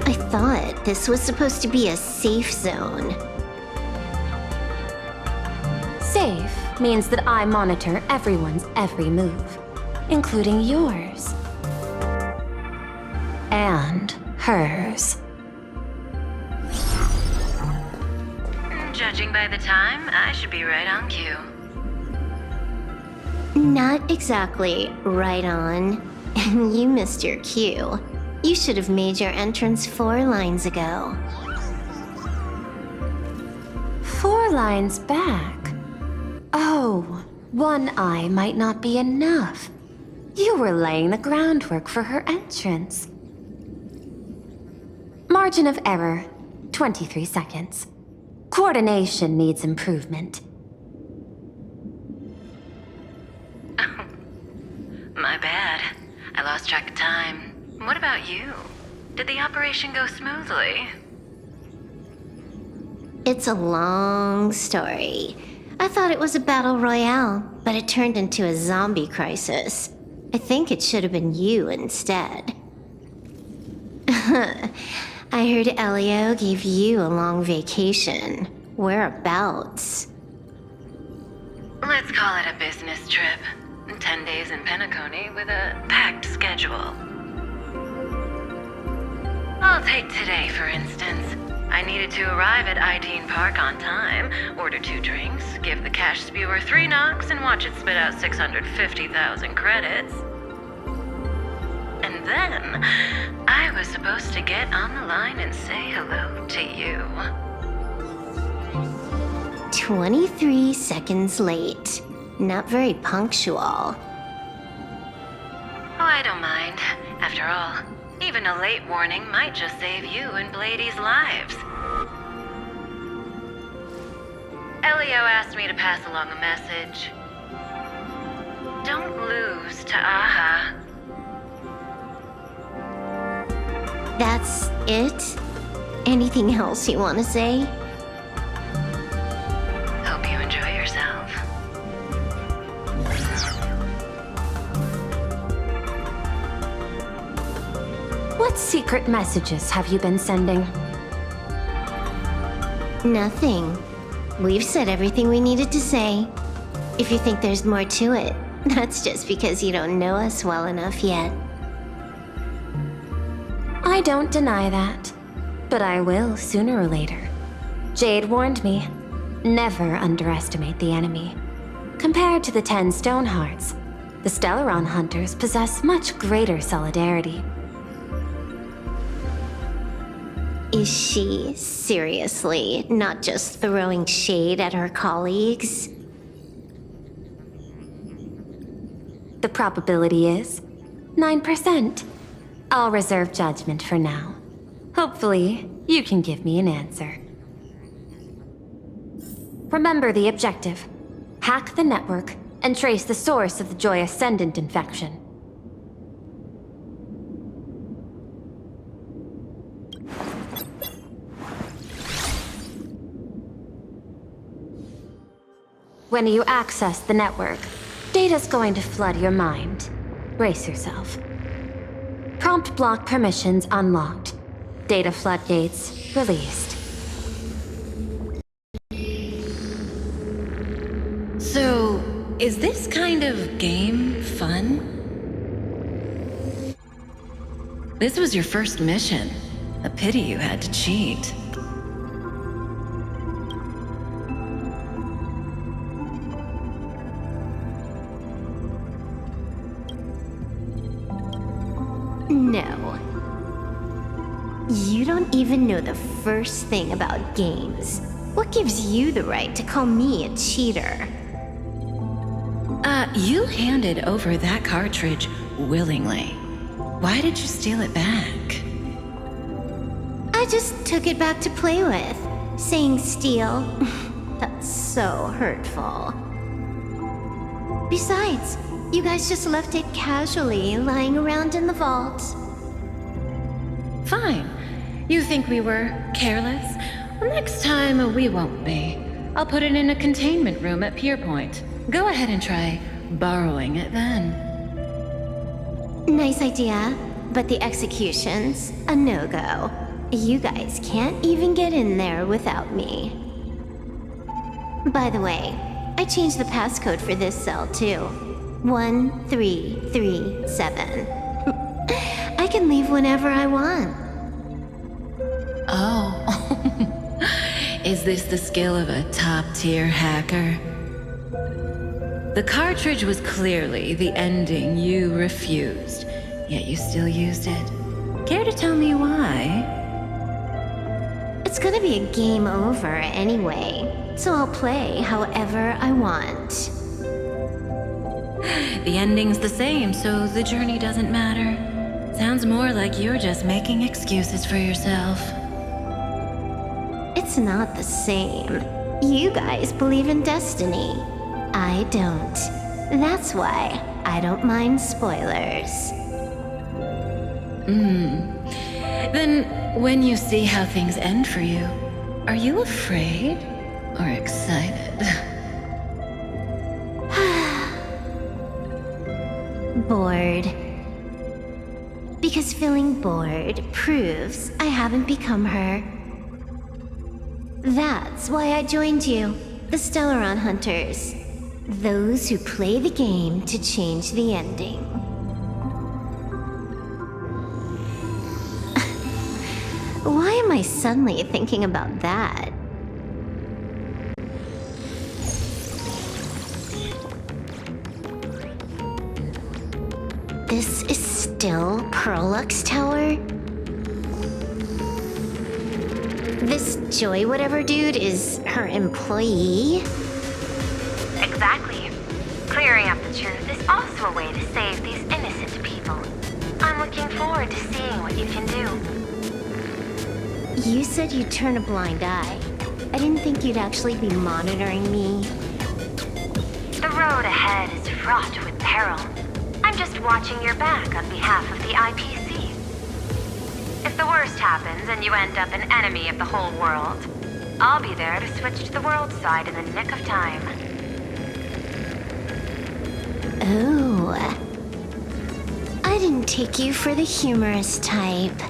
Speaker 13: I thought this was supposed to be a safe zone.
Speaker 16: Safe means that I monitor everyone's every move, including yours. And hers.
Speaker 6: Judging by the time, I should be right on cue.
Speaker 13: Not exactly right on. You missed your cue. You should have made your entrance 4 lines ago.
Speaker 16: 4 lines back? Oh, one eye might not be enough. You were laying the groundwork for her entrance. Margin of error, 23 seconds. Coordination needs improvement.
Speaker 6: My bad. I lost track of time. What about you? Did the operation go smoothly?
Speaker 13: It's a long story. I thought it was a battle royale, but it turned into a zombie crisis. I think it should have been you instead. I heard Elio gave you a long vacation. Whereabouts?
Speaker 6: Let's call it a business trip. 10 days in Penacony with a packed schedule. I'll take today, for instance. I needed to arrive at Ideen Park on time, order 2 drinks, give the cash spewer 3 knocks, and watch it spit out 650,000 credits. And then, I was supposed to get on the line and say hello to you.
Speaker 13: 23 seconds late. Not very punctual.
Speaker 6: Oh, I don't mind. After all, even a late warning might just save you and Blady's lives. Elio asked me to pass along a message. Don't lose to Aha.
Speaker 13: That's it? Anything else you want to say?
Speaker 6: Hope you enjoy yourself.
Speaker 16: What secret messages have you been sending?
Speaker 13: Nothing. We've said everything we needed to say. If you think there's more to it, that's just because you don't know us well enough yet.
Speaker 16: I don't deny that, but I will sooner or later. Jade warned me, never underestimate the enemy. Compared to the 10 Stonehearts, the Stellaron Hunters possess much greater solidarity.
Speaker 13: Is she seriously not just throwing shade at her colleagues?
Speaker 16: The probability is 9%. I'll reserve judgment for now. Hopefully, you can give me an answer. Remember the objective. Hack the network and trace the source of the Joy Ascendant infection. When you access the network, data's going to flood your mind. Brace yourself. Prompt block permissions unlocked. Data floodgates released.
Speaker 12: So, is this kind of game fun? This was your first mission. A pity you had to cheat.
Speaker 13: You don't even know the first thing about games. What gives you the right to call me a cheater?
Speaker 15: You handed over that cartridge willingly. Why did you steal it back?
Speaker 13: I just took it back to play with. Saying steal, that's so hurtful. Besides, you guys just left it casually lying around in the vault.
Speaker 15: Fine. You think we were careless? Well, next time we won't be. I'll put it in a containment room at Pier Point. Go ahead and try borrowing it then.
Speaker 13: Nice idea, but the execution's a no-go. You guys can't even get in there without me. By the way, I changed the passcode for this cell too. 1337. I can leave whenever I want.
Speaker 15: Oh. Is this the skill of a top-tier hacker? The cartridge was clearly the ending you refused, yet you still used it. Care to tell me why?
Speaker 13: It's gonna be a game over anyway, so I'll play however I want.
Speaker 15: The ending's the same, so the journey doesn't matter. Sounds more like you're just making excuses for yourself.
Speaker 13: It's not the same. You guys believe in destiny. I don't. That's why I don't mind spoilers.
Speaker 15: Then, when you see how things end for you, are you afraid or excited?
Speaker 13: Bored. Because feeling bored proves I haven't become her. That's why I joined you, the Stellaron Hunters. Those who play the game to change the ending. Why am I suddenly thinking about that? This is still Perlux Tower? This Joy whatever dude is her employee?
Speaker 16: Exactly. Clearing up the truth is also a way to save these innocent people. I'm looking forward to seeing what you can do.
Speaker 13: You said you'd turn a blind eye. I didn't think you'd actually be monitoring me.
Speaker 16: The road ahead is fraught with peril. I'm just watching your back on behalf of the IPC. If the worst happens and you end up an enemy of the whole world, I'll be there to switch to the world side in the nick of time.
Speaker 13: Oh. I didn't take you for the humorous type.